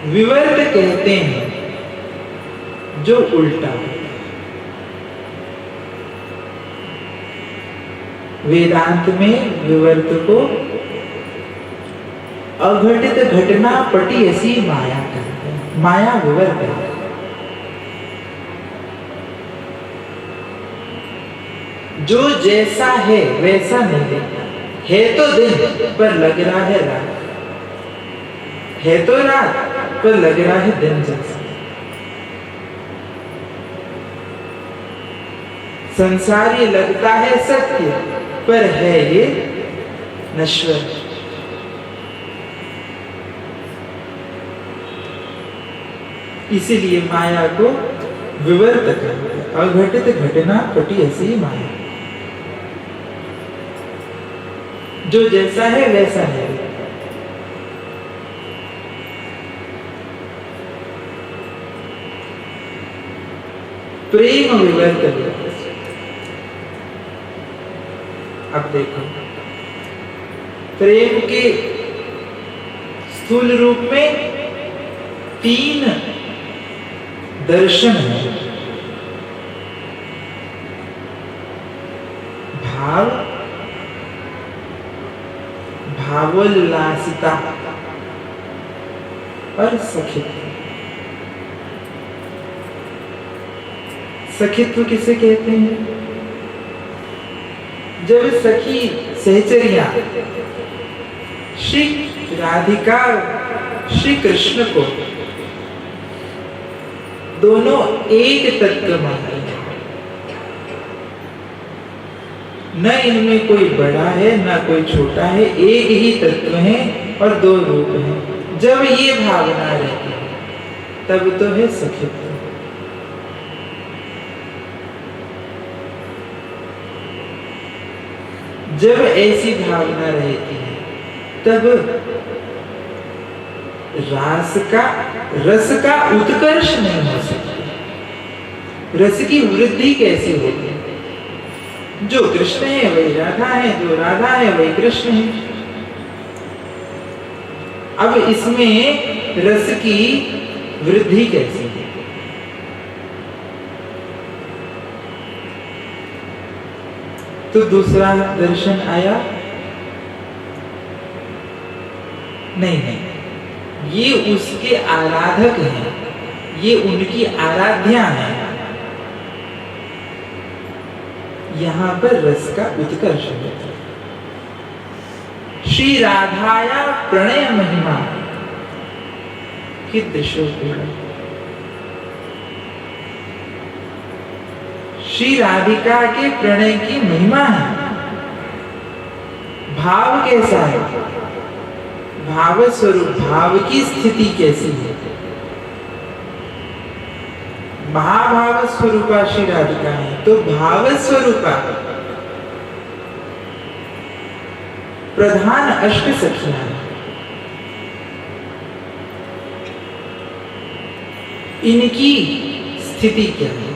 विवर्त कहते हैं जो उल्टा है। वेदांत में विवर्त को अघटित घटना पटी ऐसी माया कहते हैं। माया विवर्त है। जो जैसा है वैसा नहीं देखता है। तो दिन पर लग रहा है रात, है तो रात पर लग रहा है दिन जैसा। संसार ये लगता है सत्य पर है ये नश्वर। इसीलिए माया को विवर्त कहते हैं। अघटित घटना पटी ऐसी माया। जो जैसा है वैसा है। प्रेम विवर्त विलास। अब देखो प्रेम के स्थूल रूप में 3 दर्शन है। भाव, भावोल्लासिता और सखित्व। सखित्व किसे कहते हैं? जब सखी सहचरियां श्री राधिका श्री कृष्ण को दोनों एक तत्व मानते हैं। न इनमें कोई बड़ा है न कोई छोटा है, एक ही तत्व है और 2 रूप हैं। जब ये भावना रहती है तब तो है सखित्व। जब ऐसी भावना रहती है तब रस का उत्कर्ष नहीं हो सकता। रस की वृद्धि कैसे होगी? जो कृष्ण है वही राधा है, जो राधा है वही कृष्ण है। अब इसमें रस की वृद्धि कैसे है? तो दूसरा दर्शन आया नहीं, ये उसके आराधक हैं, ये उनकी आराध्या है। यहां पर रस का उत्कर्ष होता है। श्री राधाया प्रणय महिमा कीदृशो प्रिय। श्री राधिका के प्रणय की महिमा है। भाव कैसा है? भाव स्वरूप, भाव की स्थिति कैसी है? महाभाव स्वरूपा श्री राधिका है। तो भाव स्वरूपा प्रधान अष्ट सखियां हैं। इनकी स्थिति क्या है?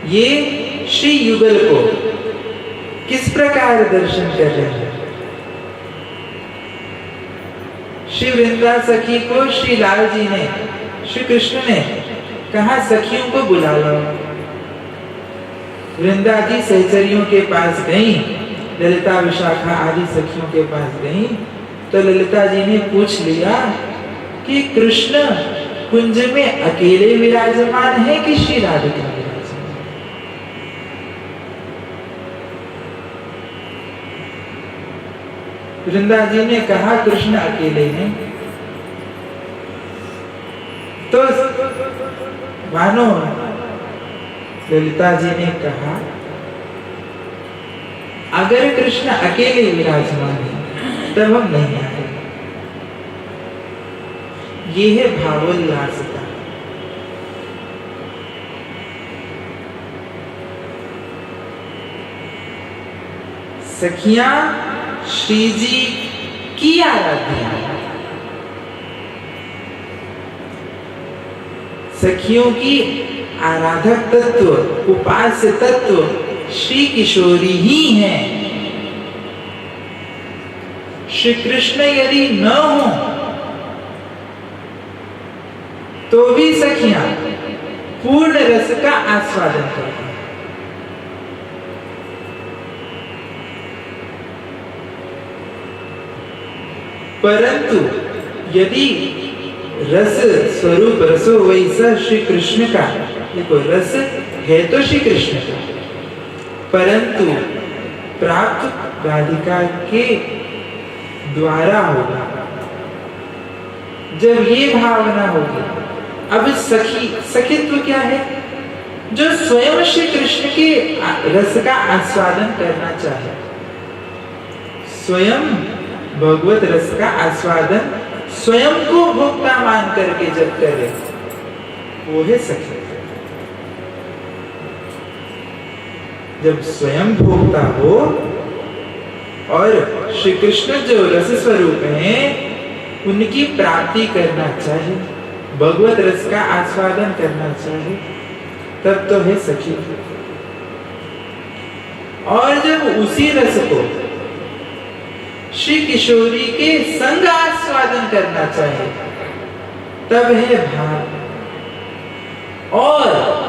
ये श्री युगल को किस प्रकार दर्शन कर रहे हैं? श्री वृंदा सखी को श्री लाल जी ने, श्री कृष्ण ने कहा सखियों को बुला लो। वृंदा जी सहचरियों के पास गई, ललिता विशाखा आदि सखियों के पास गई, तो ललिता जी ने पूछ लिया कि कृष्ण कुंज में अकेले विराजमान है कि श्री राधिका विराजमान? वृंदा जी ने कहा कृष्ण अकेले हैं। तो मानो ललिता जी ने कहा अगर कृष्ण अकेले विराजमान है तब हम नहीं आए। ये है भावोल्लासता। सखियां श्री जी की आराध्या, सखियों की आराधक तत्व, उपास्य तत्व श्री किशोरी ही हैं। श्री कृष्ण यदि न हो तो भी सखियां पूर्ण रस का आस्वादन करती हैं। परंतु यदि रस स्वरूप रसो वैसा श्री कृष्ण का, देखो रस है तो श्री कृष्ण का, परंतु प्राप्त राधिका के द्वारा होगा। जब ये भावना होगी, अब सखित्व क्या है? जो स्वयं श्री कृष्ण के रस का आस्वादन करना चाहे, स्वयं भगवत रस का आस्वादन स्वयं को भोक्ता मान करके जब करे, वो है सखित्व। जब स्वयं भोक्ता हो और श्री कृष्ण जो रस स्वरूप हैं उनकी प्राप्ति करना चाहे, भगवत रस का आस्वादन करना चाहे, तब तो है सखी। और जब उसी रस को श्री किशोरी के संग आस्वादन करना चाहे, तब है भाव। और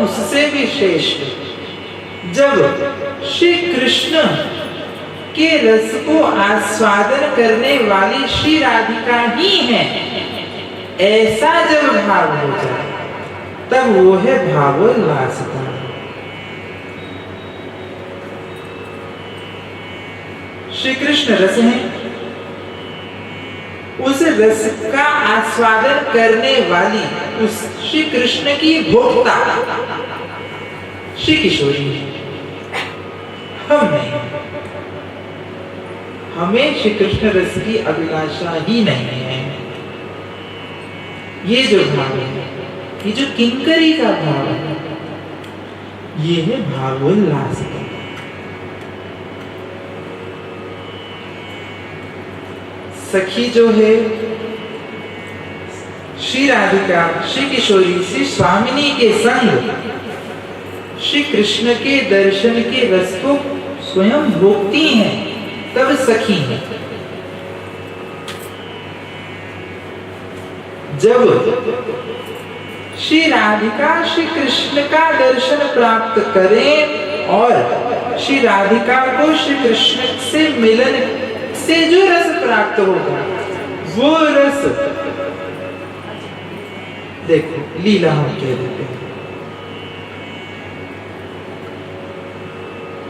उससे भी श्रेष्ठ जब श्री कृष्ण के रस को आस्वादन करने वाली श्री राधिका ही है, ऐसा जब भाव हो जाए तब वो है भावोल्लासता। श्री कृष्ण रस है, उस रस का आस्वादन करने वाली उस श्री कृष्ण की भोक्ता श्री किशोरी है, हम नहीं। हमें श्री कृष्ण रस की अभिलाषा ही नहीं है। ये जो भाव है, ये जो किंकरी का भाव है, ये है भावोल्लासता। सखी जो है श्री राधिका, श्री किशोरी, श्री स्वामिनी के संग श्री कृष्ण के दर्शन के रस को स्वयं भोगती हैं, तब सखी हैं। जब श्री राधिका श्री कृष्ण का दर्शन प्राप्त करें और श्री राधिका को श्री कृष्ण से मिलन से जो रस प्राप्त होगा, वो रस देखो लीला हम कह देते हैं।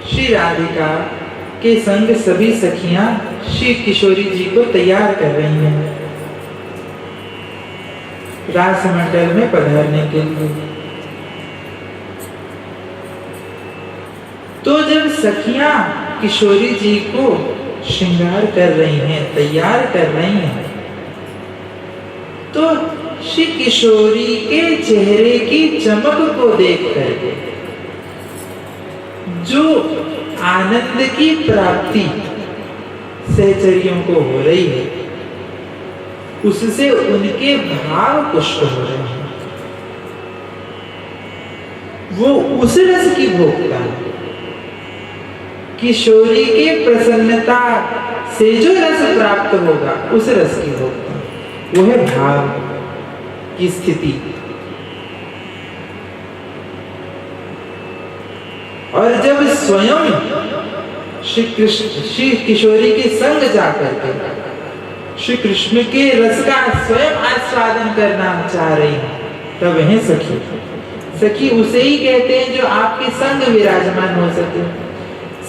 श्री राधिका के संग सभी सखियां श्री किशोरी जी को तैयार कर रही हैं रास मंडल में पधारने के लिए। तो जब सखियां किशोरी जी को श्रृंगार कर रही हैं, तैयार कर रही हैं, तो श्री किशोरी के चेहरे की चमक को देख करके जो आनंद की प्राप्ति सहचरियों को हो रही है, उससे उनके भाव पुष्ट हो रहे हैं। वो उस रस की भोक्ता है। किशोरी के प्रसन्नता से जो रस प्राप्त होगा, उस रस की भोक्ता। वो है भाव की स्थिति। और जब स्वयं श्री किशोरी के संग जाकर के श्री कृष्ण के रस का स्वयं आस्वादन करना चाह रही है, तब है सखी। सखी उसे ही कहते हैं जो आपके संग विराजमान हो सके।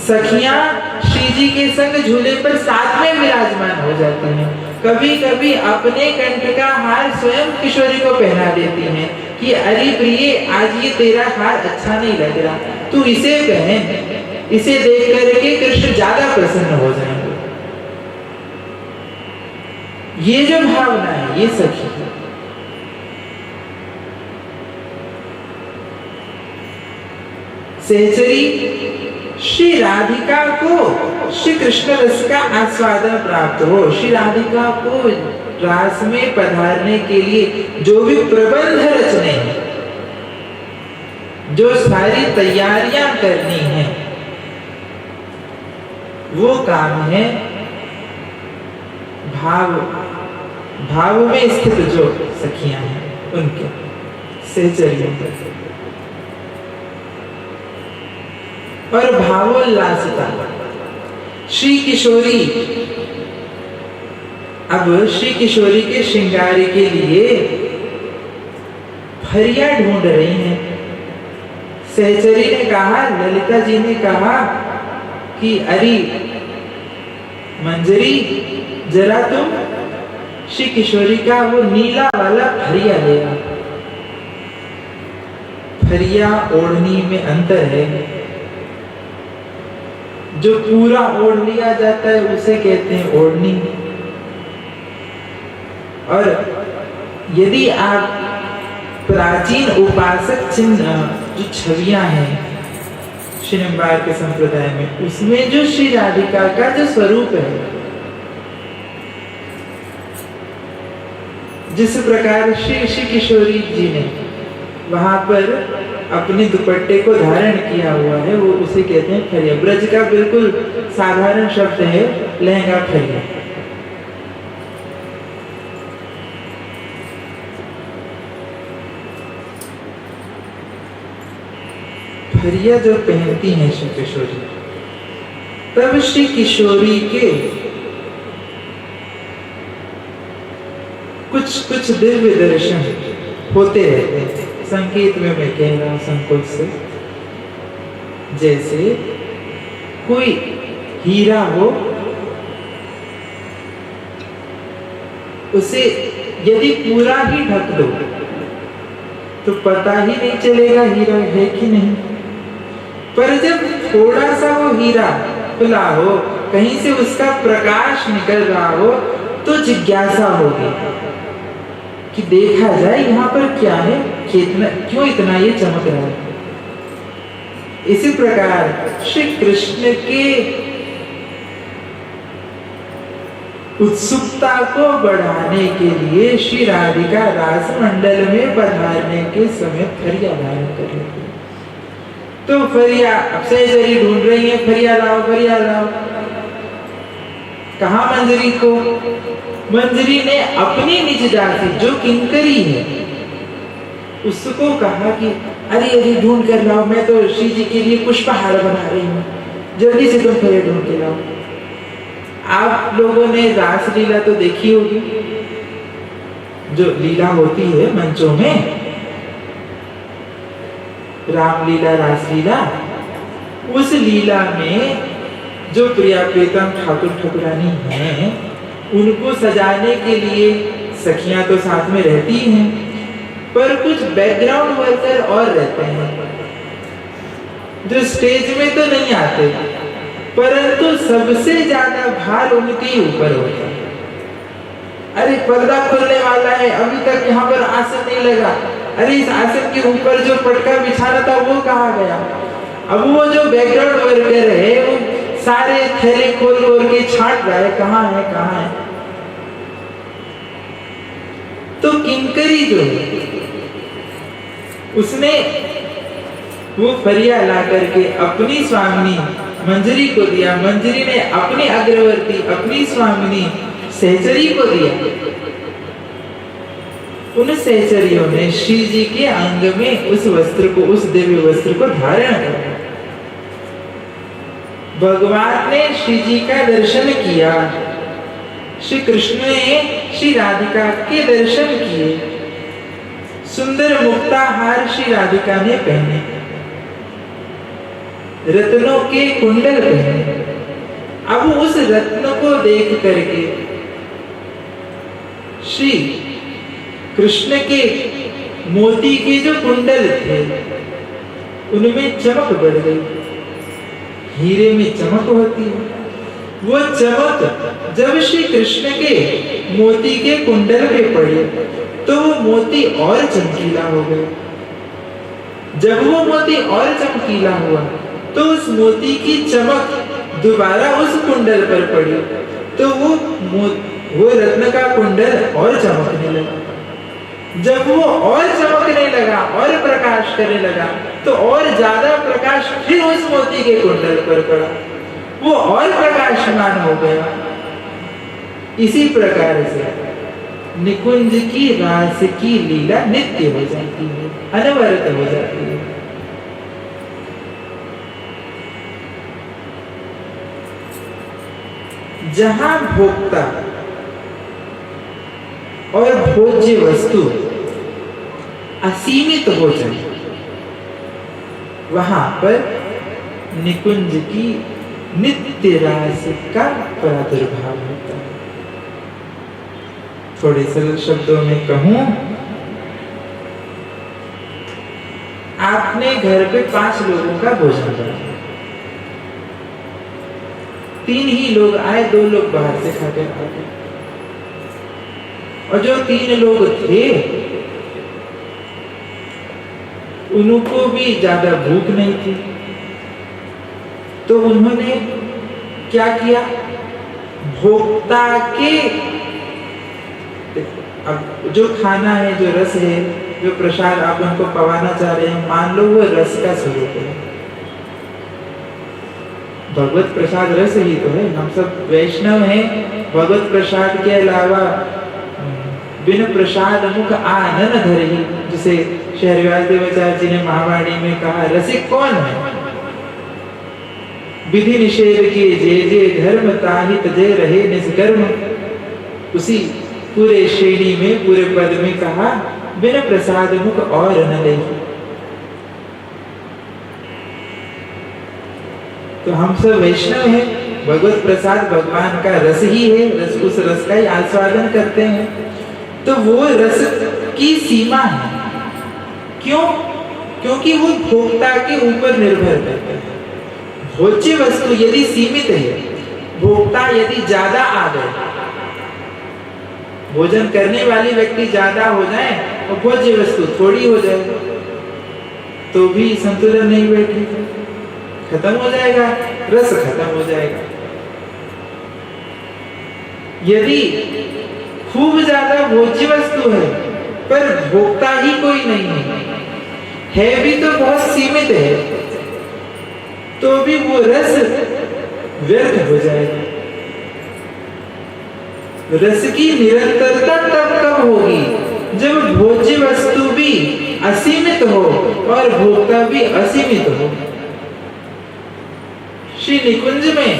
सखियां श्री जी के संग झूले पर साथ में विराजमान हो जाती हैं। कभी कभी अपने कंठ का हार स्वयं किशोरी को पहना देती हैं कि अरे प्रिय, आज ये तेरा हार अच्छा नहीं लग रहा, तू इसे पहन। इसे देख करके कृष्ण ज्यादा प्रसन्न हो जाएंगे। ये जो भावना है, ये सखी है। सहचरी श्री राधिका को श्री कृष्ण रस का आस्वादन प्राप्त हो, श्री राधिका को रास में पधारने के लिए जो भी प्रबंध रचने हैं, जो सारी तैयारियां करनी है, वो काम है भाव में स्थित जो सखियां हैं उनके, सहचरियों के। और भावोल्लासिता श्री किशोरी अब श्री किशोरी के श्रृंगार के लिए फरिया ढूंढ रही हैं। सहचरी ने कहा, ललिता जी ने कहा कि अरे मंजरी, जरा तुम श्री किशोरी का वो नीला वाला फरिया ले आओ। फरिया ओढ़नी में अंतर है। जो पूरा ओढ़ लिया जाता है उसे कहते हैं ओढ़नी। और यदि आप प्राचीन उपासक चिन्ह जो छवियां हैं श्रीनिवार के संप्रदाय में, उसमें जो श्री राधिका का जो स्वरूप है, जिस प्रकार श्री किशोरी जी ने वहां पर अपने दुपट्टे को धारण किया हुआ है, वो उसे कहते हैं फरिया। ब्रज का बिल्कुल साधारण शब्द है लहंगा फरिया। फरिया जो पहनती हैं श्री किशोरी, तब श्री किशोरी के कुछ दिव्य दर्शन होते रहते हैं। संकेत में मैं कह रहा हूं संकोच से, जैसे कोई हीरा हो, उसे यदि पूरा ही ढक दो तो पता ही नहीं चलेगा हीरा है कि नहीं। पर जब थोड़ा सा वो हीरा खुला हो, कहीं से उसका प्रकाश निकल रहा हो, तो जिज्ञासा होगी कि देखा जाए यहाँ पर क्या है, क्यों इतना ये चमक रहा है। इसी प्रकार श्री कृष्ण के उत्सुकता को बढ़ाने के लिए श्री राधिका रास मंडल में पधारने के समय फरिया धारण कर लेती है। तो फरिया अब सहचरी ढूंढ रही है, फरिया लाओ फरिया लाओ। कहा मंजरी को? मंजरी ने अपनी निज दासी जो किंकरी है उसको कहा कि अरे अरे ढूंढ कर लाओ, मैं तो श्री जी के लिए पुष्पहार बना रही हूँ, जल्दी से तुम फरिया ढूंढ के लाओ। आप लोगों ने रास लीला तो देखी होगी, जो लीला होती है मंचों में, रामलीला रासलीला। उस लीला में जो प्रिया प्रीतम ठाकुर ठाकुरानी हैं, उनको सजाने के लिए सखियां तो साथ में रहती हैं, पर कुछ बैकग्राउंड वर्कर और रहते हैं जो स्टेज में तो नहीं आते, परंतु सबसे ज्यादा भार उनके ही ऊपर होता है। अरे पर्दा खुलने वाला है, अभी तक यहाँ पर आसन नहीं लगा, अरे इस आसन के ऊपर जो पटका बिछाना था वो कहाँ गया। अब वो जो बैकग्राउंड वर्कर है वो सारे थैले खोल के छांट रहा है, कहाँ है कहाँ है। तो किंकरी जो है उसने वो फरिया ला करके अपनी स्वामिनी मंजरी को दिया, मंजरी ने अपनी अग्रवर्ती अपनी स्वामिनी सहचरी को दिया। उन सहचरियों ने श्री जी के अंग में उस वस्त्र को, उस दिव्य वस्त्र को धारण किया। भगवान ने श्री जी का दर्शन किया, श्री कृष्ण ने श्री राधिका के दर्शन किए। सुंदर मुक्ताहार श्री राधिका ने पहने, रत्नों के कुंडल पहने। अब उस रत्न को देख करके श्री कृष्ण के मोती के जो कुंडल थे उनमें चमक बढ़ गई। हीरे में चमक होती है, वो चमक जब श्री कृष्ण के मोती के कुंडल पे पड़ी तो वो मोती और चमकीला हो गया। जब वो मोती और चमकीला हुआ तो उस मोती की चमक दोबारा उस कुंडल पर पड़ी तो वो रत्न का कुंडल और चमकने लगा। जब वो और चमकने लगा और प्रकाश करने लगा तो और ज्यादा प्रकाश फिर उस मोती के कुंडल पर पड़ा, वो और प्रकाशमान हो गया। इसी प्रकार से निकुंज की रास की लीला नित्य हो जाती है, अनवरत हो जाती है। जहां भोक्ता और भोज्य वस्तु असीमित हो जाए वहां पर निकुंज की नित्य रास का प्रादुर्भाव होता है। थोड़े सरल शब्दों में कहूं, आपने घर पे 5 लोगों का भोजन कराया, 3 ही लोग आए, 2 लोग बाहर से खाकर आ गए, और जो 3 लोग थे उनको भी ज्यादा भूख नहीं थी, तो उन्होंने क्या किया, भोक्ता के, अब जो खाना है, जो रस है, जो प्रसाद आप उनको पवाना चाह रहे हैं, मान लो वो रस का स्वरूप है। भगवत प्रसाद रस ही तो है। हम सब वैष्णव हैं, भगवत प्रसाद के अलावा बिन प्रसाद मुख आनन धरहि, जिसे शहरव्यास देवाचार्य जी ने महावाणी में कहा, रसिक कौन है? विधि निषेध के जे जे धर्म ताहि तजे रहे निष्कर्म। उसी पूरे श्रेणी में, पूरे पद में कहा, बिन प्रसाद मुख और न ले। तो हम सब वैष्णव हैं, भगवत प्रसाद भगवान का रस ही है, रस, उस रस का ही आस्वादन करते हैं। तो वो रस की सीमा है। क्यों? क्योंकि वो भोक्ता के ऊपर निर्भर करता है। भोज्य वस्तु यदि सीमित है, भोक्ता यदि ज्यादा आ गए, भोजन करने वाली व्यक्ति ज्यादा हो जाए और भोज्य वस्तु थोड़ी हो जाए तो भी संतुलन नहीं बैठेगा, खत्म हो जाएगा, रस खत्म हो जाएगा। यदि खूब ज्यादा भोज्य वस्तु है पर भोक्ता ही कोई नहीं है भी तो बहुत सीमित है, तो भी वो रस व्यर्थ हो जाएगा। रस की निरंतरता तब कब होगी जब भोज्य वस्तु भी असीमित हो और भोक्ता भी असीमित हो। श्री निकुंज में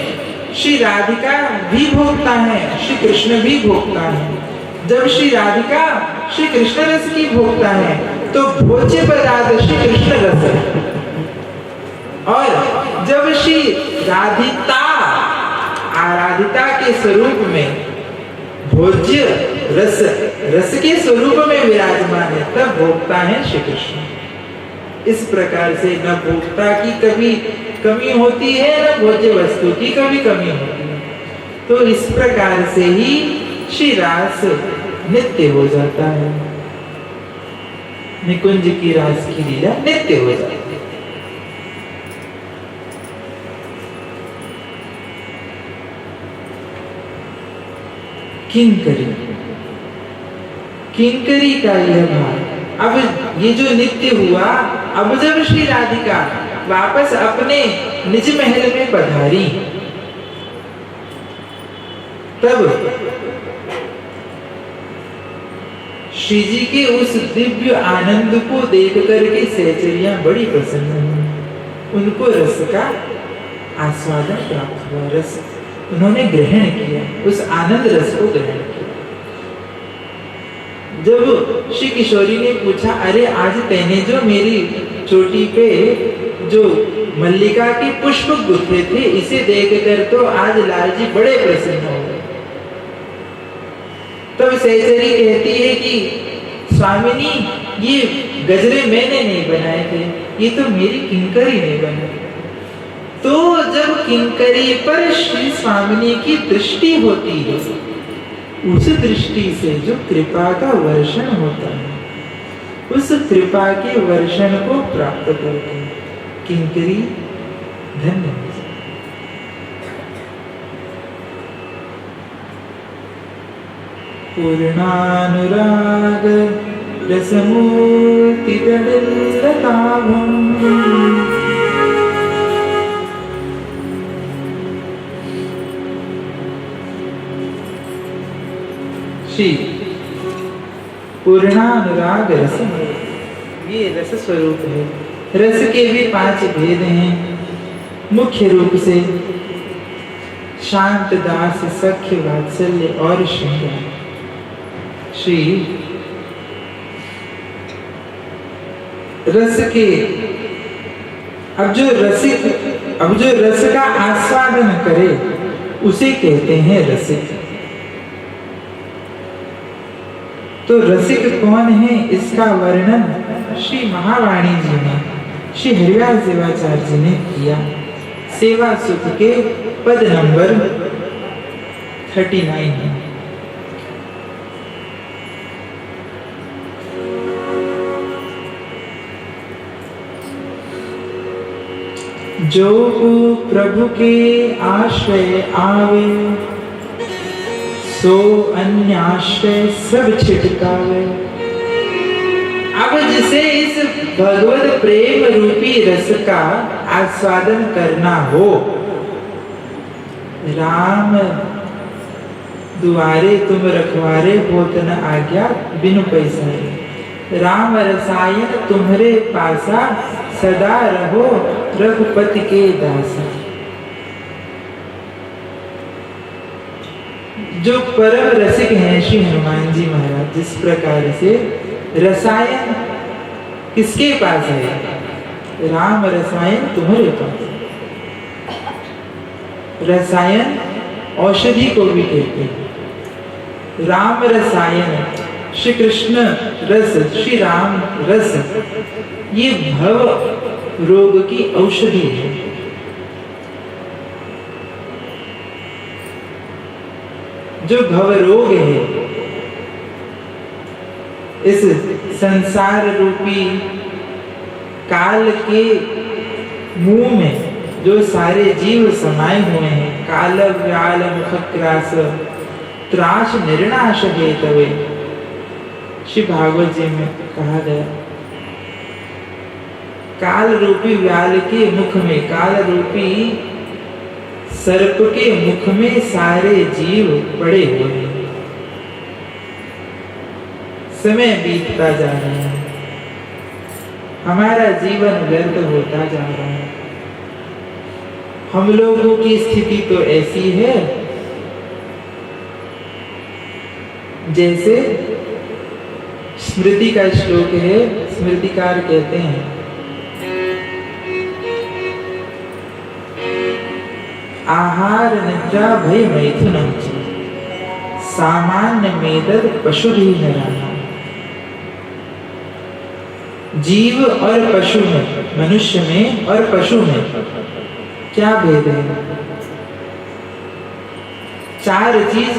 श्री राधिका भी भोक्ता है, श्री कृष्ण भी भोक्ता है। जब श्री राधिका श्री कृष्ण रस की भोक्ता है तो भोज्य पदार्थ श्री कृष्ण रस है, और जब श्री राधिता आराधिता के स्वरूप में भोज्य रस, रस के स्वरूप में विराजमान है, तब भोक्ता है श्री कृष्ण। इस प्रकार से न भोक्ता की कभी कमी होती है, न भोज्य वस्तु की कभी कमी होती है। तो इस प्रकार से ही श्री रास नित्य हो जाता है, निकुंज की रास की लीला नित्य हो जाती है। किंकरी, किंकरी का यह भाव। अब ये जो नित्य हुआ, अब जब श्री राधिका वापस अपने निज महल में पधारी, तब श्री जी के उस दिव्य आनंद को देख करके सहचरियां बड़ी प्रसन्न हुई। उनको रस का आस्वादन प्राप्त हुआ, रस उन्होंने ग्रहण किया, उस आनंद रस को ग्रहण किया। जब श्री किशोरी ने पूछा, अरे आज तैने जो मेरी चोटी पे जो मल्लिका के पुष्प गुथे थे, इसे देखकर तो आज लाल जी बड़े प्रसन्न हो गए। तब सहचरी कहती है कि स्वामिनी, ये गजरे मैंने नहीं बनाए थे, ये तो मेरी किंकरी ने बनाए। तो जब किंकरी पर श्री स्वामिनी की दृष्टि होती है, उस दृष्टि से जो कृपा का वर्षण होता है, उस कृपा के वर्षण को प्राप्त करके किंकरी धन्य हो जाए। पूर्णानुराग रसमूर्ति तडिल्लताभम् श्री पूर्णानुराग रस, ये रस स्वरूप है। रस के भी 5 भेद हैं। मुख्य रूप से शांत, दास, सख्य, वात्सल्य और श्रृंगार। श्री रस के अब जो रस का आस्वादन करे उसे कहते हैं रसिक। तो रसिक कौन है, इसका वर्णन श्री महावाणी जी ने, श्री हरिव्यास देवाचार्य जी ने किया। सेवा सुख के पद नंबर 39 है। जो प्रभु के आश्रय आवे, सो अन्य आश्रय सब छिटकावे। अब जिसे इस भगवत प्रेम रूपी रस का आस्वादन करना हो, राम दुआरे तुम रखवारे, होत न आज्ञा बिनु पैसारे। राम रसायन तुम्हारे पासा, सदा रहो रघुपति के दासा। जो परम रसिक हैं श्री हनुमान जी महाराज, जिस प्रकार से रसायन किसके पास है, राम रसायन तुम्हारे पास। रसायन औषधि को भी कहते हैं। राम रसायन, श्री कृष्ण रस, श्री राम रस, ये भव रोग की औषधि है। जो भव रोग है, इस संसार रूपी काल के मुंह में जो सारे जीव समाये हुए हैं, काल व्याल मुखग्रास त्रास निर्नाश हेतवे, श्री भागवत जी में कहा गया। काल रूपी व्याल के मुख में, काल रूपी सर्प के मुख में सारे जीव पड़े हुए हैं। समय बीतता जा रहा है, हमारा जीवन व्यर्थ होता जा रहा है। हम लोगों की स्थिति तो ऐसी है जैसे स्मृति का श्लोक है। स्मृतिकार कहते हैं, आहार निद्रा भय मैथुनम सामान्य मेदद पशु भी न रहा। जीव और पशु में, मनुष्य में और पशु में क्या भेद है? 4 चीज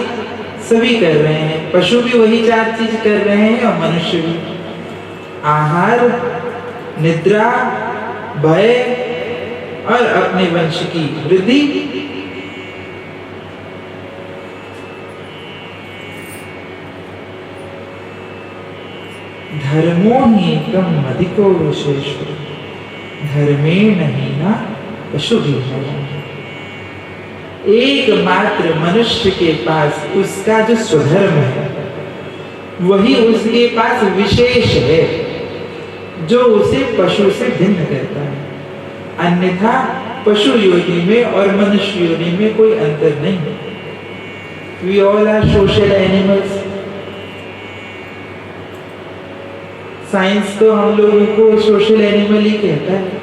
सभी कर रहे हैं। पशु भी वही 4 चीज कर रहे हैं और मनुष्य भी। आहार, निद्रा, भय और अपने वंश की वृद्धि। धर्मो ही कम अधिको विशेष, धर्मेण हीना पशु भी है। एकमात्र मनुष्य के पास उसका जो स्वधर्म है, वही उसके पास विशेष है जो उसे पशु से भिन्न करता है। अन्यथा पशु योनि में और मनुष्य योनि में कोई अंतर नहीं है। We all are social animals. Science तो हम लोगों को सोशल एनिमल ही कहता है।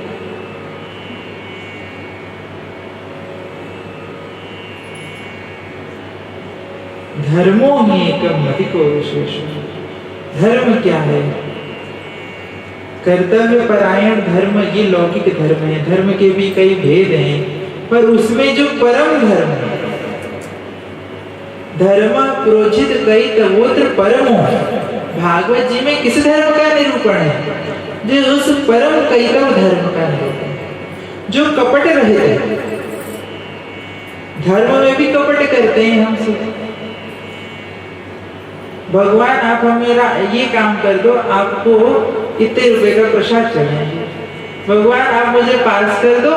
धर्मो ही एकम अधिको विशेष। धर्म क्या है? कर्तव्य परायण धर्म, ये लौकिक धर्म है। धर्म के भी कई भेद हैं, पर उसमें जो परम धर्म है, धर्म प्रोजित कई तवोत्र परमो। भागवत जी में किस धर्म का निरूपण है? जो उस परम कैतव धर्म का निरूपण, जो कपट रहित है। धर्म में भी कपट करते हैं हम सब। भगवान आप मेरा ये काम कर दो, आपको इतने रुपए का प्रसाद चढ़ाएंगे। भगवान आप मुझे पास कर दो,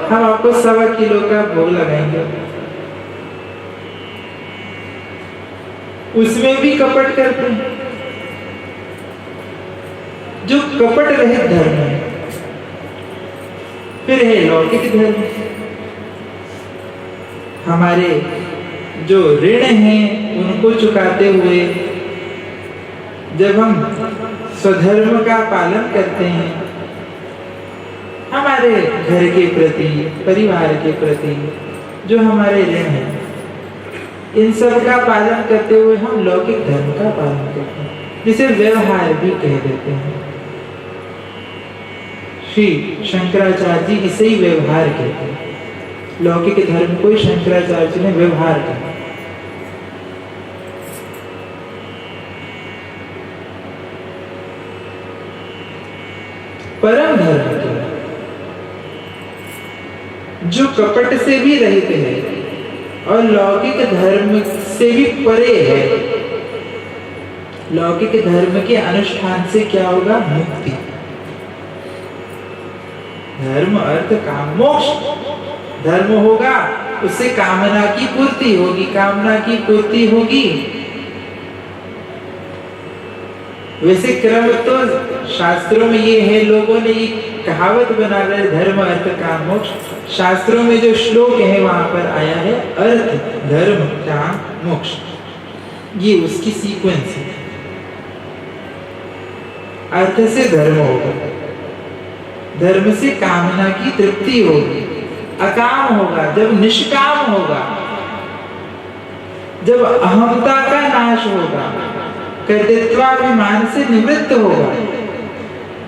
हम आपको 1.25 किलो का भोग लगाएंगे। उसमें भी कपट करते हैं। जो कपट रहित धर्म है। फिर है लौकिक धर्म। हमारे जो ऋण हैं उनको चुकाते हुए जब हम स्वधर्म का पालन करते हैं, हमारे घर के प्रति, परिवार के प्रति जो हमारे ऋण हैं, इन सब का पालन करते हुए हम लौकिक धर्म का पालन करते हैं, जिसे व्यवहार भी कह देते हैं। श्री शंकराचार्य जी इसे ही व्यवहार कहते हैं। लौकिक धर्म को शंकराचार्य जी ने व्यवहार कहा। परम धर्म क्या? जो कपट से भी रहित है और लौकिक धर्म से भी परे है। लौकिक धर्म के अनुष्ठान से क्या होगा? मुक्ति। धर्म अर्थ काम मोक्ष। धर्म होगा उससे कामना की पूर्ति होगी। कामना की पूर्ति होगी। वैसे क्रम तो शास्त्रों में ये है, लोगों ने ये कहावत बना रहे धर्म अर्थ काम मोक्ष। शास्त्रों में जो श्लोक है वहां पर आया है अर्थ धर्म काम मोक्ष, ये उसकी सीक्वेंस है। अर्थ से धर्म होगा, धर्म से कामना की तृप्ति होगी, अकाम होगा जब निष्काम होगा, जब अहंता का नाश होगा, कर्तृत्वाभिमान से निवृत्त होगा,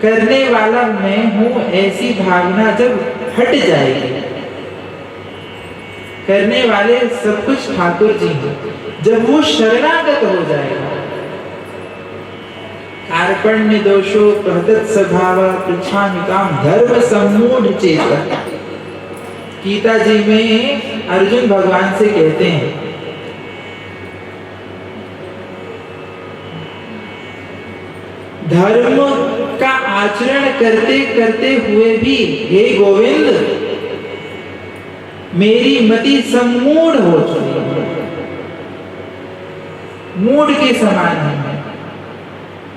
करने वाला मैं हूं ऐसी भावना जब हट जाएगी। करने वाले सब कुछ ठाकुर जी हैं, जब वो शरणागत हो जाएगा। कार्पण्य दोषो प्रहतत स्वभाव पृच्छामि ताम धर्म सम्मूढ़ चेता। गीता जी में अर्जुन भगवान से कहते हैं, धर्म का आचरण करते करते हुए भी हे गोविंद मेरी मति सम्मूढ़ हो चुकी है। मूढ़ के समान है।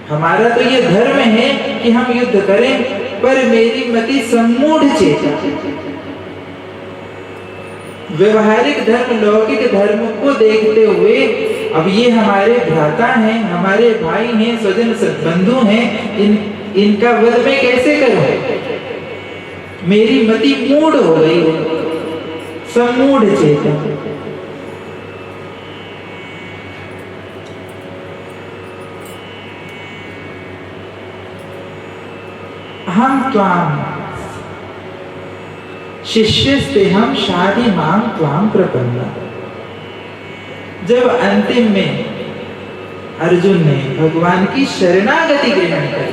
हमारा तो ये धर्म है कि हम युद्ध करें, पर मेरी मति सम्मूढ़ चेता। व्यवहारिक धर्म लौकिक धर्म को देखते हुए अब ये हमारे भ्राता हैं, हमारे भाई हैं, स्वजन बंधु हैं, इनका वध मैं कैसे करूं? मेरी मति मूढ़ हो गई है, सम्मूढ़ चेता। हम त्वाम शिष्यस्ते हम शादी मांग त्वाम प्रपन्ना। जब अंतिम में अर्जुन ने भगवान की शरणागति ग्रहण की,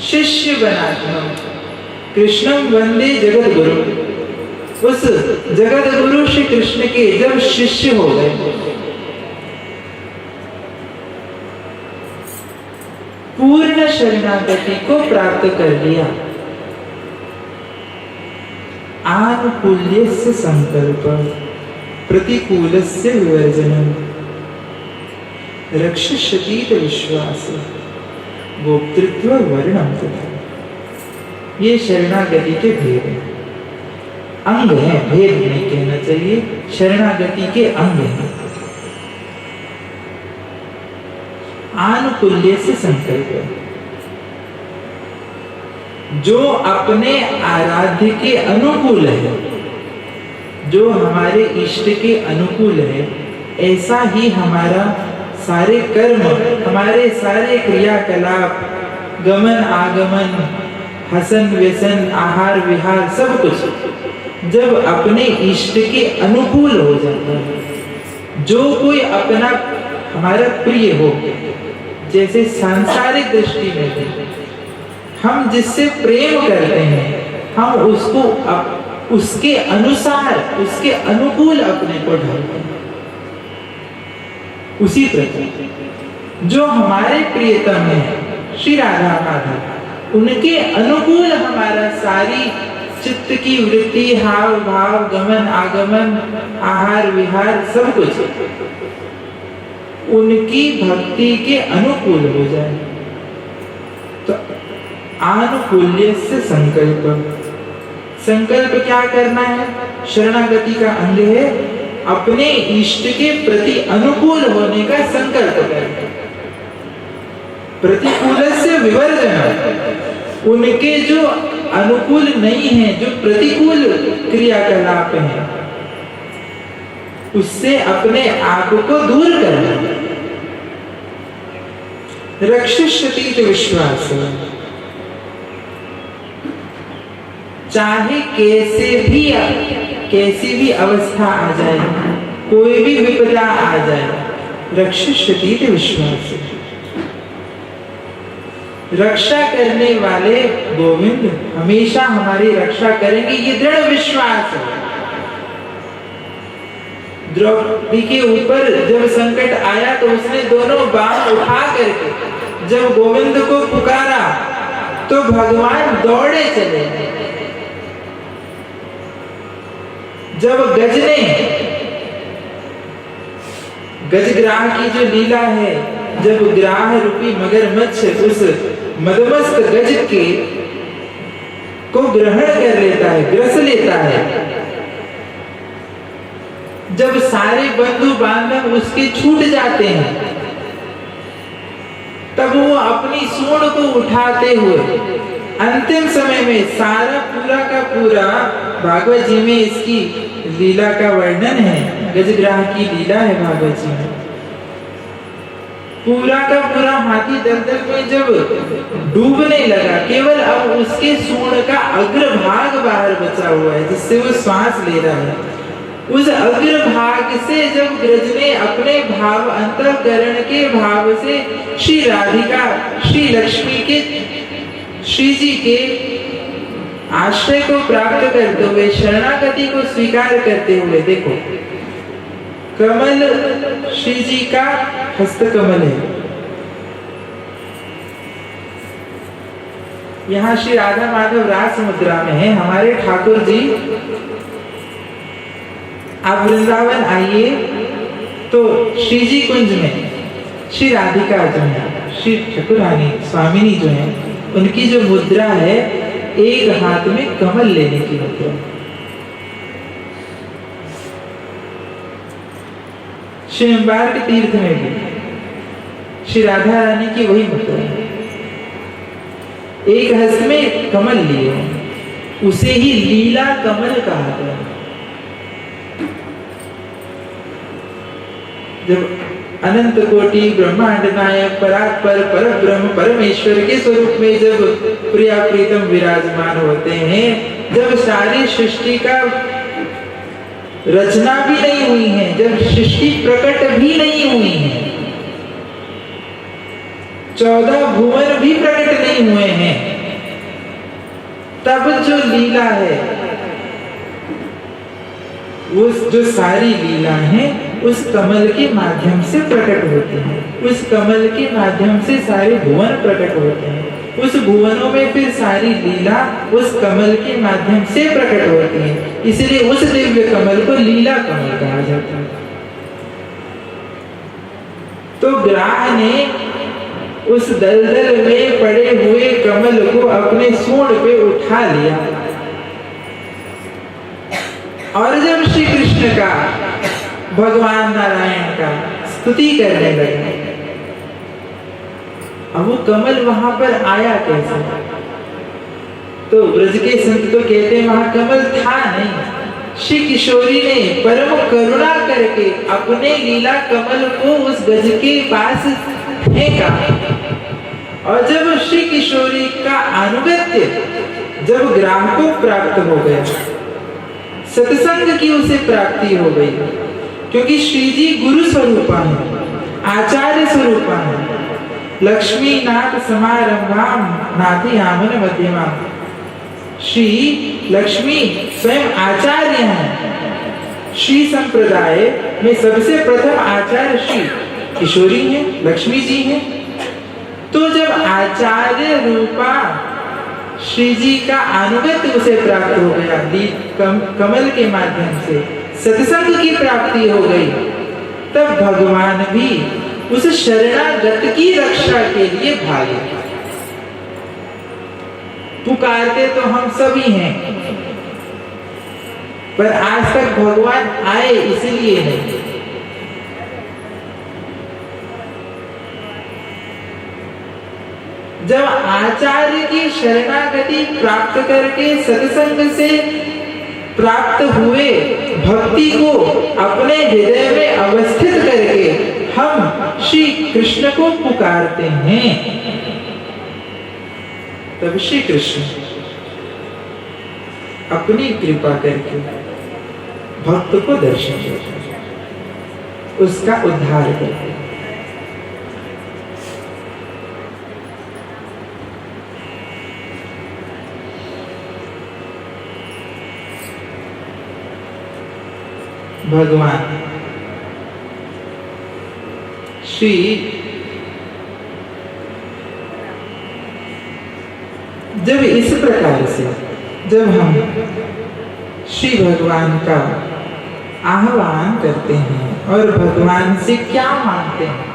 शिष्य बना, कृष्णम वंदे जगत गुरु, उस जगत गुरु श्री कृष्ण के जब शिष्य हो गए, पूर्ण शरणागति को प्राप्त कर लिया, आनुकूल्यस्य संकल्प प्रतिकूलस्य विवर्जनम। रक्षतीत विश्वास गोप्तृत्व वर्णम तथा। ये शरणागति के भेद हैं, अंग हैं, भेद नहीं कहना चाहिए, शरणागति के अंग हैं। आनुकूल्य से संकल्प, जो अपने आराध्य के अनुकूल है, जो हमारे इष्ट के अनुकूल है, ऐसा ही हमारा सारे कर्म, हमारे सारे क्रियाकलाप, गमन आगमन, हसन व्यसन, आहार विहार, सब कुछ जब अपने इष्ट के अनुकूल हो जाता है, जो कोई अपना हमारा प्रिय हो, जैसे सांसारिक दृष्टि में भी हम जिससे प्रेम करते हैं, हम उसको उसके अनुसार, उसके अनुकूल अपने को ढालते हैं। उसी प्रकार जो हमारे प्रियतम है श्री राधा माधव, उनके अनुकूल हमारा सारी चित्त की वृत्ति, हाव भाव, गमन आगमन, आहार विहार, सब कुछ उनकी भक्ति के अनुकूल हो जाए। तो आनुकूल्य से संकल्प, संकल्प क्या करना है? शरणागति का अंग है अपने इष्ट के प्रति अनुकूल होने का संकल्प करना। प्रतिकूल से विवर्जन, उनके जो अनुकूल नहीं है, जो प्रतिकूल क्रियाकलाप हैं, उससे अपने आप को दूर करना। रक्षतीत विश्वास, चाहे कैसी भी अवस्था आ जाए, कोई भी विपदा आ जाए, रक्षतीत विश्वास, रक्षा करने वाले गोविंद हमेशा हमारी रक्षा करेंगे, ये दृढ़ विश्वास है। द्रौपदी के ऊपर जब संकट आया तो उसने दोनों बाण उठा करके जब गोविंद को पुकारा तो भगवान दौड़े चले। जब गज ने, गजग्राह की जो लीला है, जब ग्राह रूपी मगरमच्छ उस मदमस्त गज के को ग्रहण कर लेता है, ग्रस लेता है, जब सारे बंधु बांधव उसके छूट जाते हैं, तब वो अपनी सूंड को उठाते हुए अंतिम समय में सारा पूरा का पूरा भागवत जी में इसकी लीला का वर्णन है, गजग्राह की लीला है भागवत जी में। पूरा का पूरा हाथी दलदल में जब डूबने लगा, केवल अब उसके सूंड का अग्रभाग बाहर बचा हुआ है जिससे वो श्वास ले रहा है। उस अग्रभाग से जब ब्रज ने अपने भाव, अंतःकरण के भाव से श्री राधिका, श्री लक्ष्मी के, श्री जी के आश्रय को प्राप्त करते हुए, शरणागति को स्वीकार करते हुए, देखो कमल श्री जी का हस्त कमल है। यहाँ श्री राधा माधव रास मुद्रा में है। हमारे ठाकुर जी, आप वृंदावन आइए तो श्री जी कुंज में श्री राधिका जो है, श्री ठाकुरानी स्वामिनी जो है, उनकी जो मुद्रा है, एक हाथ में कमल लेने की मुद्रा। श्री अम्बार के तीर्थ में भी श्री राधा रानी की वही मुद्रा है, एक हस्त में कमल लिए, उसे ही लीला कमल कहा गया। जब अनंत कोटि ब्रह्मांड नायक परात्पर पर ब्रह्म परमेश्वर के स्वरूप में जब प्रिया प्रीतम विराजमान होते हैं, जब सारी सृष्टि का रचना भी नहीं हुई है, जब सृष्टि प्रकट भी नहीं हुई है, 14 भुवन भी प्रकट नहीं हुए हैं, तब जो लीला है, वो जो सारी लीला है उस कमल के माध्यम से प्रकट होती है। उस कमल के माध्यम से सारे भुवन प्रकट होते हैं। उस भुवनों में फिर सारी लीला उस कमल के माध्यम से प्रकट होती है। इसलिए उस दिव्य कमल को लीला कमल कहा जाता है। तो ग्राह ने उस दलदल में पड़े हुए कमल को अपने सूंड पे उठा लिया और जब श्री कृष्ण का, भगवान नारायण का स्तुति करने लगे, अब वो कमल वहां पर आया कैसे? तो ब्रज के संत तो कहते हैं वहां कमल था नहीं, श्री किशोरी ने परम करुणा करके अपने लीला कमल को उस गज के पास फेंका और जब श्री किशोरी का अनुगत्य जब ग्राम को प्राप्त हो गया, सत्संग की उसे प्राप्ति हो गई, क्योंकि श्री जी गुरु स्वरूपा है, आचार्य स्वरूपा है। लक्ष्मी नाथ समारंभाम नाथी आमन मध्यमा, श्री लक्ष्मी स्वयं आचार्य हैं। श्री संप्रदाय में सबसे प्रथम आचार्य श्री किशोरी हैं, लक्ष्मी जी हैं। तो जब आचार्य रूपा श्री जी का अनुगत्य उसे प्राप्त हो गया, कमल के माध्यम से सत्संग की प्राप्ति हो गई, तब भगवान भी उस शरणागत की रक्षा के लिए भागे। पुकारते तो हम सभी हैं, पर आज तक भगवान आए इसलिए नहीं। जब आचार्य की शरणागति प्राप्त करके सत्संग से प्राप्त हुए भक्ति को अपने हृदय में अवस्थित करके हम श्री कृष्ण को पुकारते हैं, तब श्री कृष्ण अपनी कृपा करके भक्त को दर्शन देते, उसका उद्धार करते। भगवान श्री जब इस प्रकार से जब हम श्री भगवान का आह्वान करते हैं और भगवान से क्या मांगते हैं,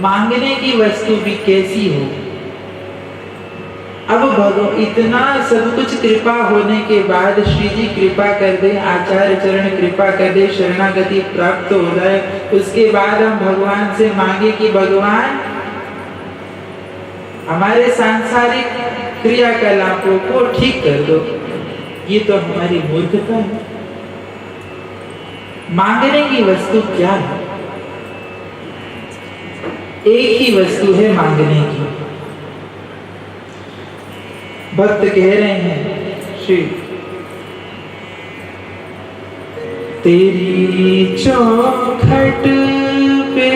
मांगने की वस्तु भी कैसी हो। अब भगवान इतना सब कुछ कृपा होने के बाद श्री जी कृपा कर दे, आचार्य चरण कृपा कर दे, शरणागति प्राप्त हो जाए, उसके बाद हम भगवान से मांगे कि भगवान हमारे सांसारिक क्रियाकलापों को ठीक कर दो। ये तो हमारी मूर्खता है। मांगने की वस्तु क्या है? एक ही वस्तु है मांगने की। भक्त कह रहे हैं श्री, तेरी चौखट पे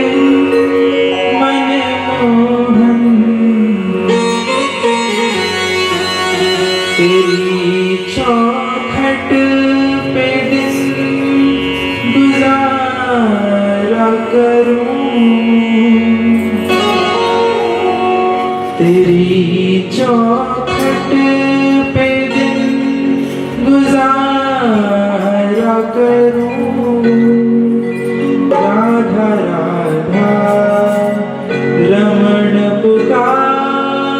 मन मोहन, तेरी चौखट पे दिन गुजारा करूं, तेरी चौखट पे दिन गुजारा करूं, राधा राधा रमण पुकारा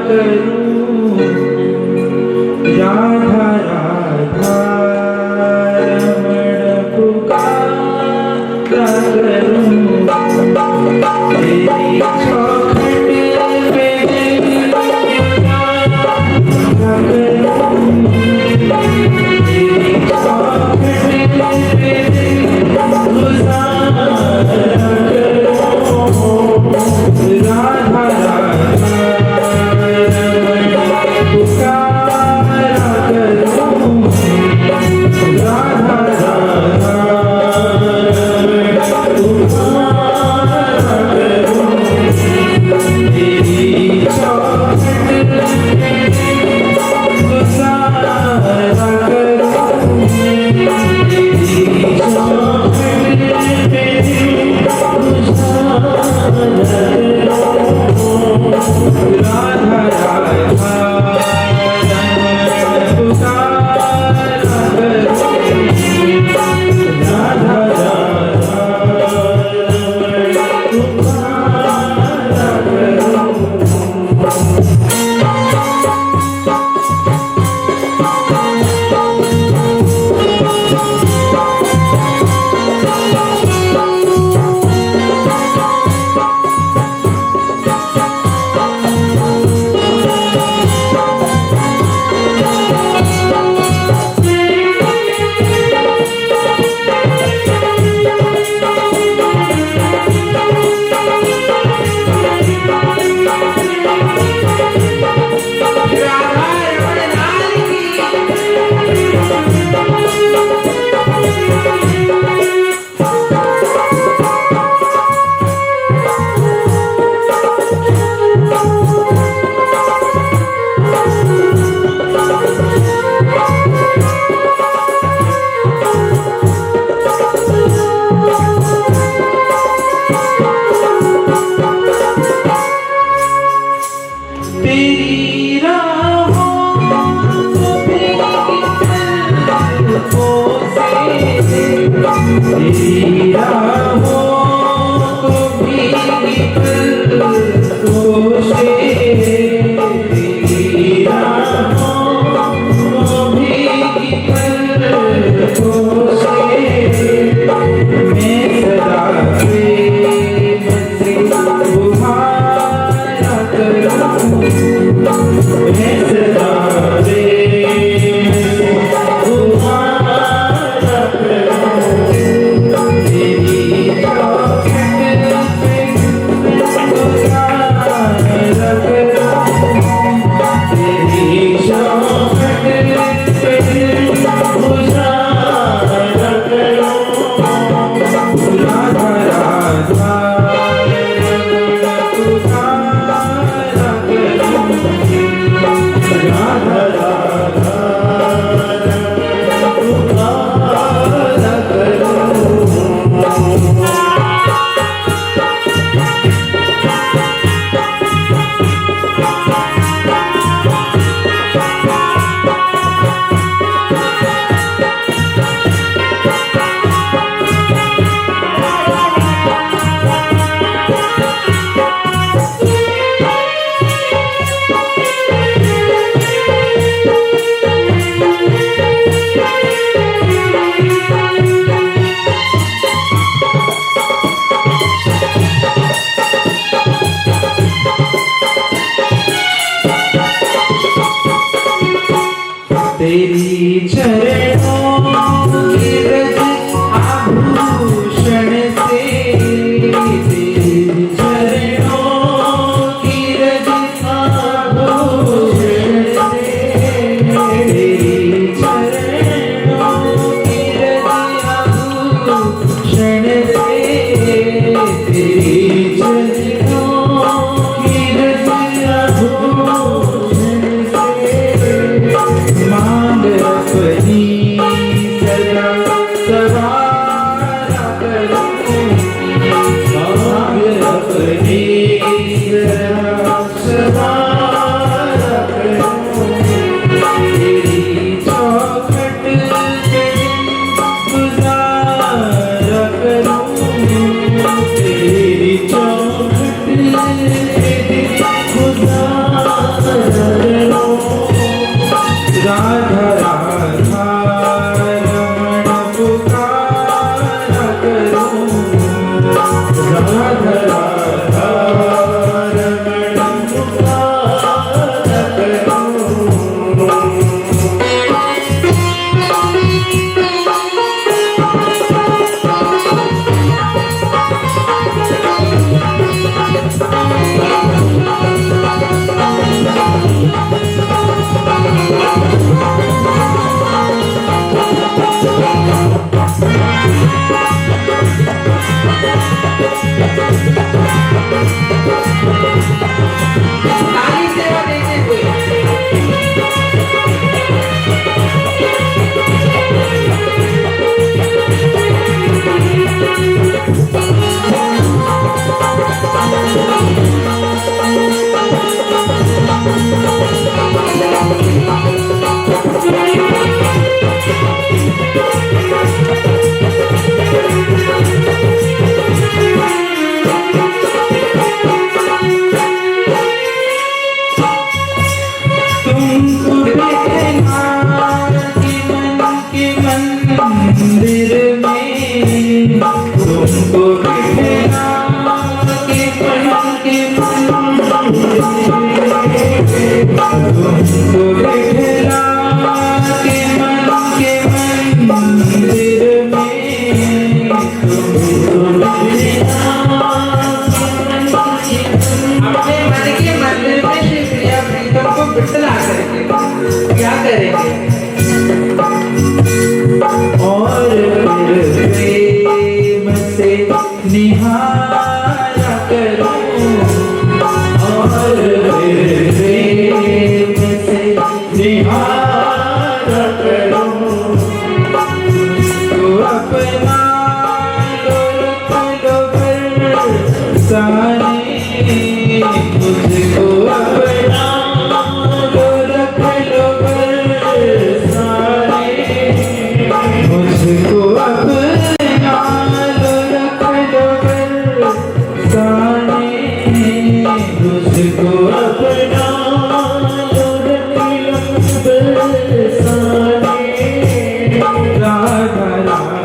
करूं, राधा राधा रमण पुकारा करूं, तेरी चौखट पे राधा राधा तेरी राहों पे तेरी राहों को भी कोसे तेरी राहों को भी कोसे मैं सदा प्रेम से तुम्हारा करूं मैं सदा प्रेम से तुम्हारा करूं तेरी चौखट पे गुजारा करूं तेरी चौखट पे गुजारा करूं राधा राधा तुम्हारा करूं राधा राधा तुम्हारा करूं तेरी चरणों की रज आभूषण से तेरी चरणों की रज आभूषण से तेरी चरणों की रज आभूषण से तेरी चरणों की रज आभूषण से मांग अपनी सदा सवारा करूं मांग अपनी सदा सवारा करूं तेरी चौखट पे गुजारा करूं तेरी चौखट पे गुजारा करूं राधा राधा रमण पुकारा करूं राधा राधा रमण पुकारा करूं ताली सेवा देते हुए तुमको देखना कि मन के मंदिर में तुमको देखना कि मन के मंदिर में तुमको देखना कि मन के मंदिर में तुमको देखना अपने मन के मंदिर में श्री प्रिया प्रीतम को बिठला करके क्या करेंगे और फिर प्रेम से निहारा करूं और प्रेम से निहारा करूं तो अपना साने मुझको अपना रख लो बरसाने मुझको अपना रख लो बरसाने मुझको अपना रख लो बरसाने राधा राधा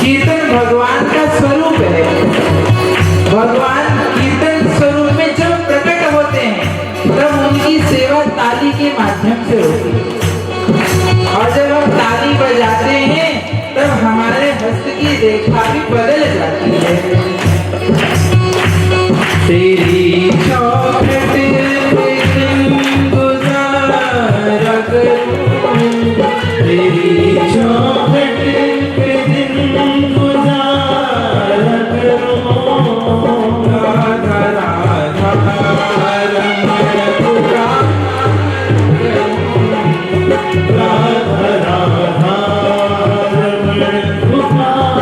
कीर्तन भगवान का स्वरूप है। भगवान कीर्तन स्वरूप में जब प्रकट होते हैं तब उनकी सेवा ताली के माध्यम से होती है और जब हम ताली बजाते हैं तब हमारे हस्त की रेखा भी बदल जाती है। तेरी चौखट गुजारा करूं तेरी चौखट पे दिन गुजारा करूं राधा राधा रमण पुकार राधा राधा रमण पुकार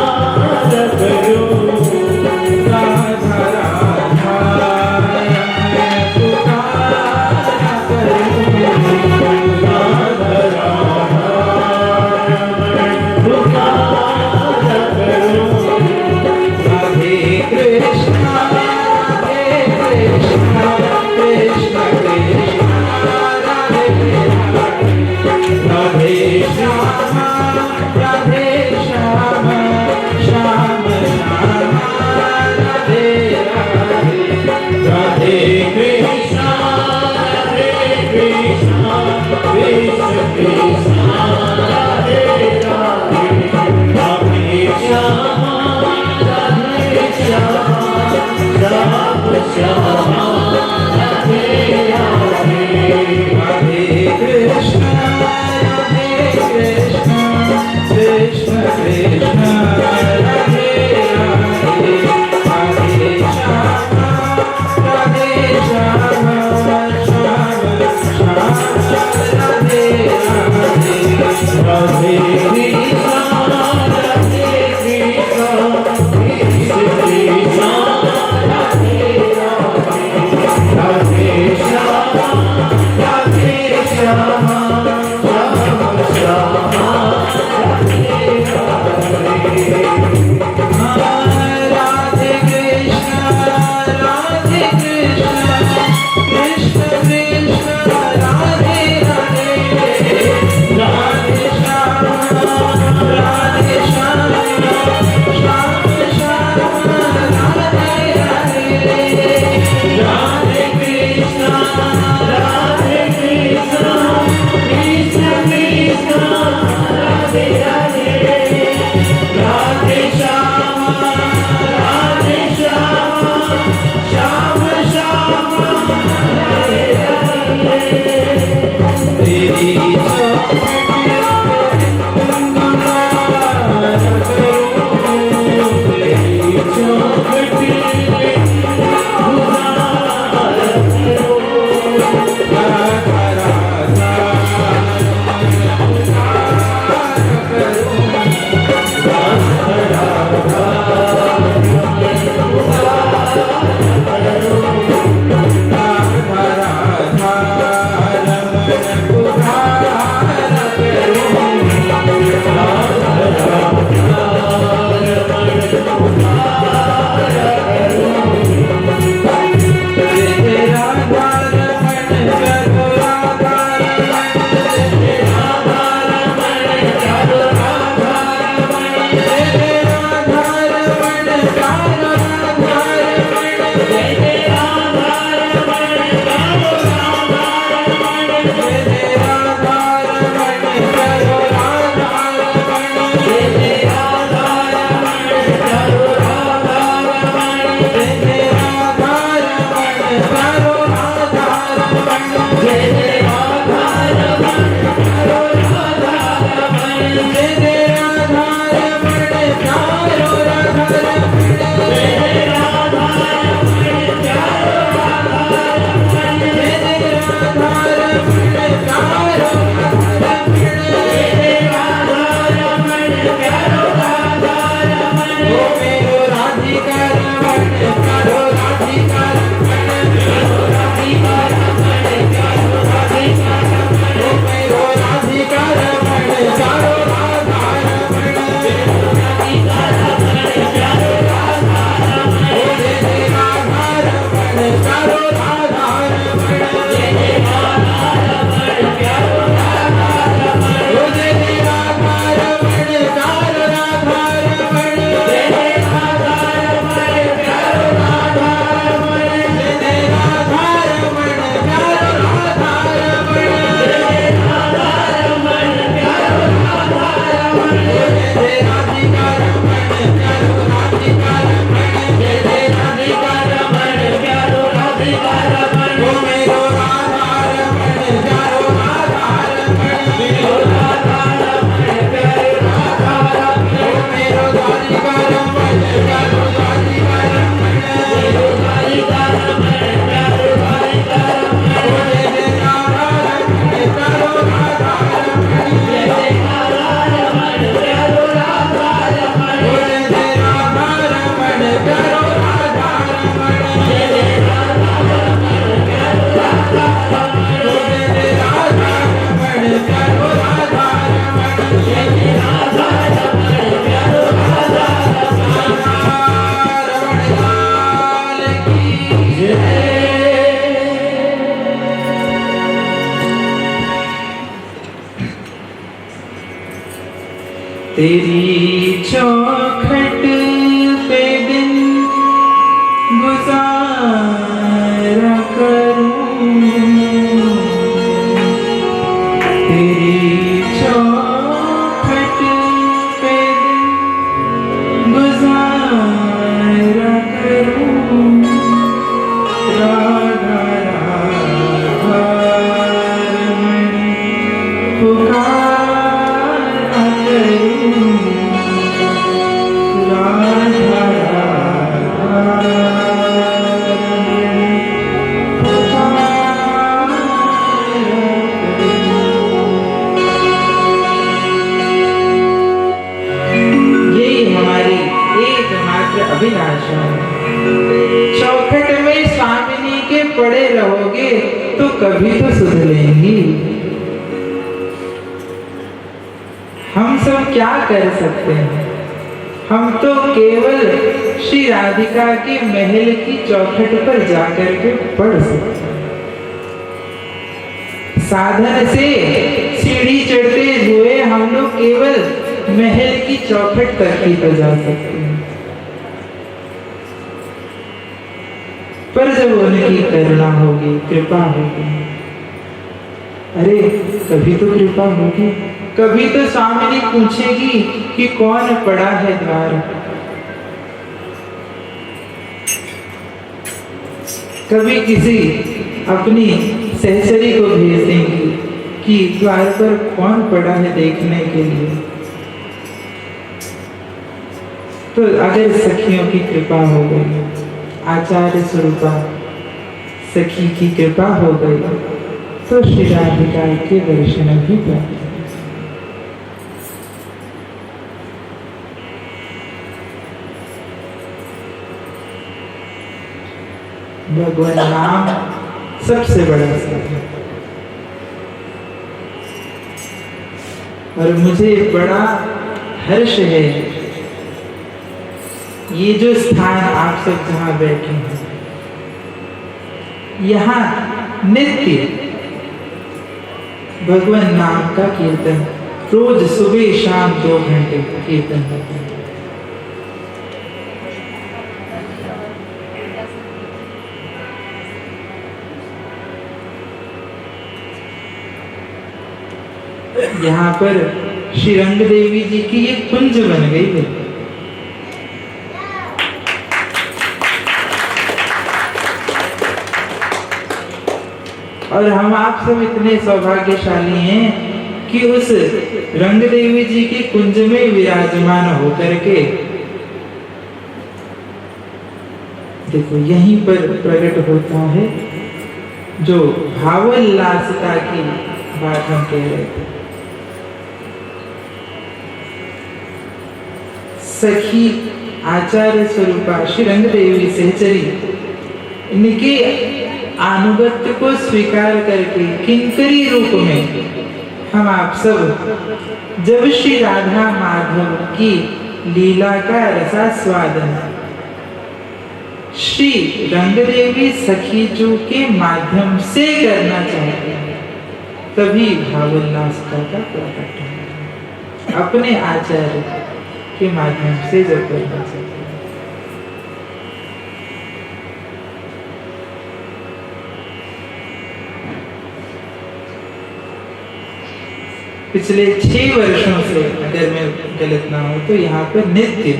करूं, राधा राधा रमण पुकारा करूं, राधा राधा रमण पुकारा करूं। यही हमारी एकमात्र अभिलाषा है। चौखट में स्वामिनी के पड़े रहोगे तो कभी तो सुधरेंगी। हम सब क्या कर सकते हैं? हम तो केवल श्री राधिका के महल की चौखट पर जाकर के पढ़ सकते हैं। साधन से सीढ़ी चढ़ते हुए हम लोग केवल महल की चौखट तक ही तो जा सकते हैं। पर जब उनकी करुणा होगी, कृपा होगी, अरे कभी तो कृपा होगी, कभी तो स्वामिनी पूछेगी कि कौन पड़ा है द्वार। कभी किसी अपनी सहचरी को भेज देंगी कि द्वार पर कौन पड़ा है देखने के लिए। तो अगर सखियों की कृपा हो गई, आचार्य स्वरूपा सखी की कृपा हो गई, तो श्री राधिका के दर्शन भी प्राप्त। भगवान नाम सबसे बड़ा साधन। और मुझे बड़ा हर्ष है, ये जो स्थान आप सब जहां बैठे हैं, यहाँ नित्य भगवान नाम का कीर्तन रोज सुबह शाम 2 घंटे कीर्तन होता है। यहाँ पर श्री रंग देवी जी की एक कुंज बन गई है। और हम आप सब इतने सौभाग्यशाली हैं कि उस रंग देवी जी के कुंज में विराजमान होकर के देखो यहीं पर प्रकट होता है जो भावोल्लासता की बात हम कह रहे थे। सखी आचार्य स्वरूपा श्री रंग देवी सहचरी, इनके अनुगत्य को स्वीकार करके किंकरी रूप में हम आप सब जब श्री राधा माधव की लीला का रसास्वादन श्री रंगदेवी सखी जो के माध्यम से करना चाहते हैं, तभी भावोल्लासता का प्रकट है। अपने आचार्य के माध्यम से जब करना चाहते हैं। पिछले 6 वर्षों से, अगर मैं गलत ना हो, तो यहाँ पर नित्य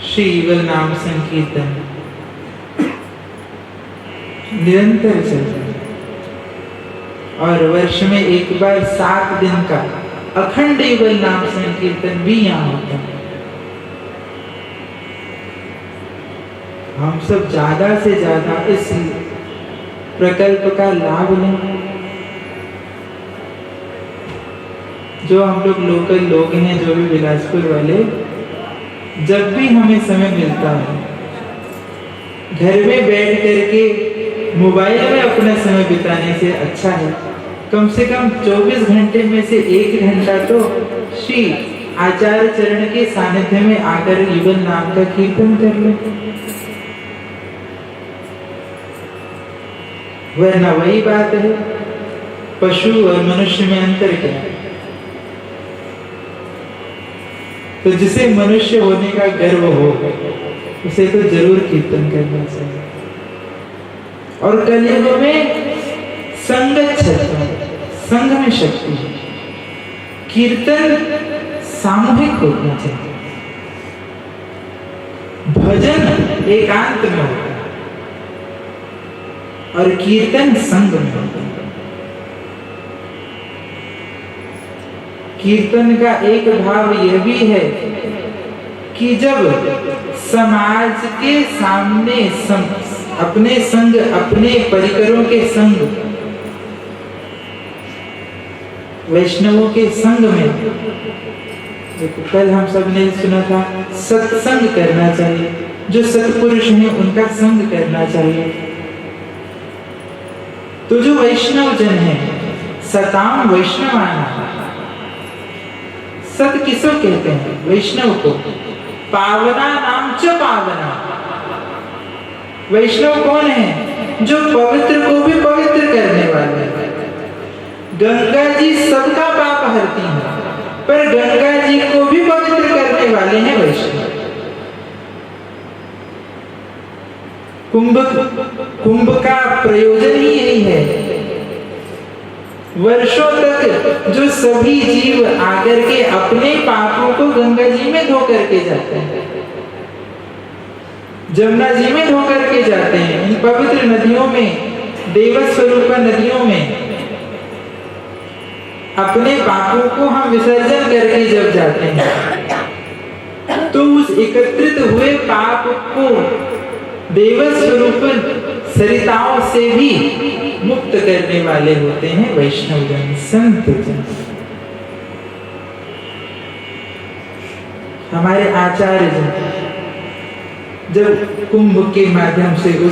श्री युगल नाम संकीर्तन निरंतर चल रहा है। और वर्ष में एक बार 7 दिन का अखंड युगल नाम संकीर्तन भी यहाँ होता है। हम सब ज्यादा से ज्यादा इस प्रकल्प का लाभ लें। जो हम लोग लोकल लोग हैं, जो भी बिलासपुर वाले, जब भी हमें समय मिलता है, घर में बैठ करके मोबाइल में अपना समय बिताने से अच्छा है कम से कम 24 घंटे में से 1 घंटा तो श्री आचार्य चरण के सानिध्य में आकर युगल नाम का कीर्तन कर ले। वरना वही बात है, पशु और मनुष्य में अंतर क्या है? तो जिसे मनुष्य होने का गर्व हो, उसे तो जरूर कीर्तन करना चाहिए। और कलयुग में संगत छत्र, संग में शक्ति है। कीर्तन सामूहिक होना चाहिए। भजन एकांत में होता है और कीर्तन संग में होता है। कीर्तन का एक भाव यह भी है कि जब समाज के सामने अपने संग, अपने परिकरों के संग, वैष्णवों के संग में, कल हम सब ने सुना था सत्संग करना चाहिए, जो सत्पुरुष हैं उनका संग करना चाहिए। तो जो वैष्णव जन है, सताम वैष्णवाना, सत किसको कहते हैं? वैष्णव को। पावना नाम च पावना, वैष्णव कौन है? जो पवित्र को भी पवित्र करने वाले हैं। गंगा जी सबका पाप हरती हैं, पर गंगा जी को भी पवित्र करने वाले हैं वैष्णव। कुंभ का प्रयोजन ही यही है। वर्षों तक जो सभी जीव आकर के अपने पापों को गंगा जी में धो करके जाते हैं, जमुना जी में धो करके जाते हैं, इन पवित्र नदियों में, देवस्वरूप नदियों में अपने पापों को हम विसर्जन करके जब जाते हैं, तो उस एकत्रित हुए पाप को देवस्वरूप सरिताओं से भी मुक्त करने वाले होते हैं वैष्णव जन, संत जन। हमारे आचार्य जन जब कुंभ के माध्यम से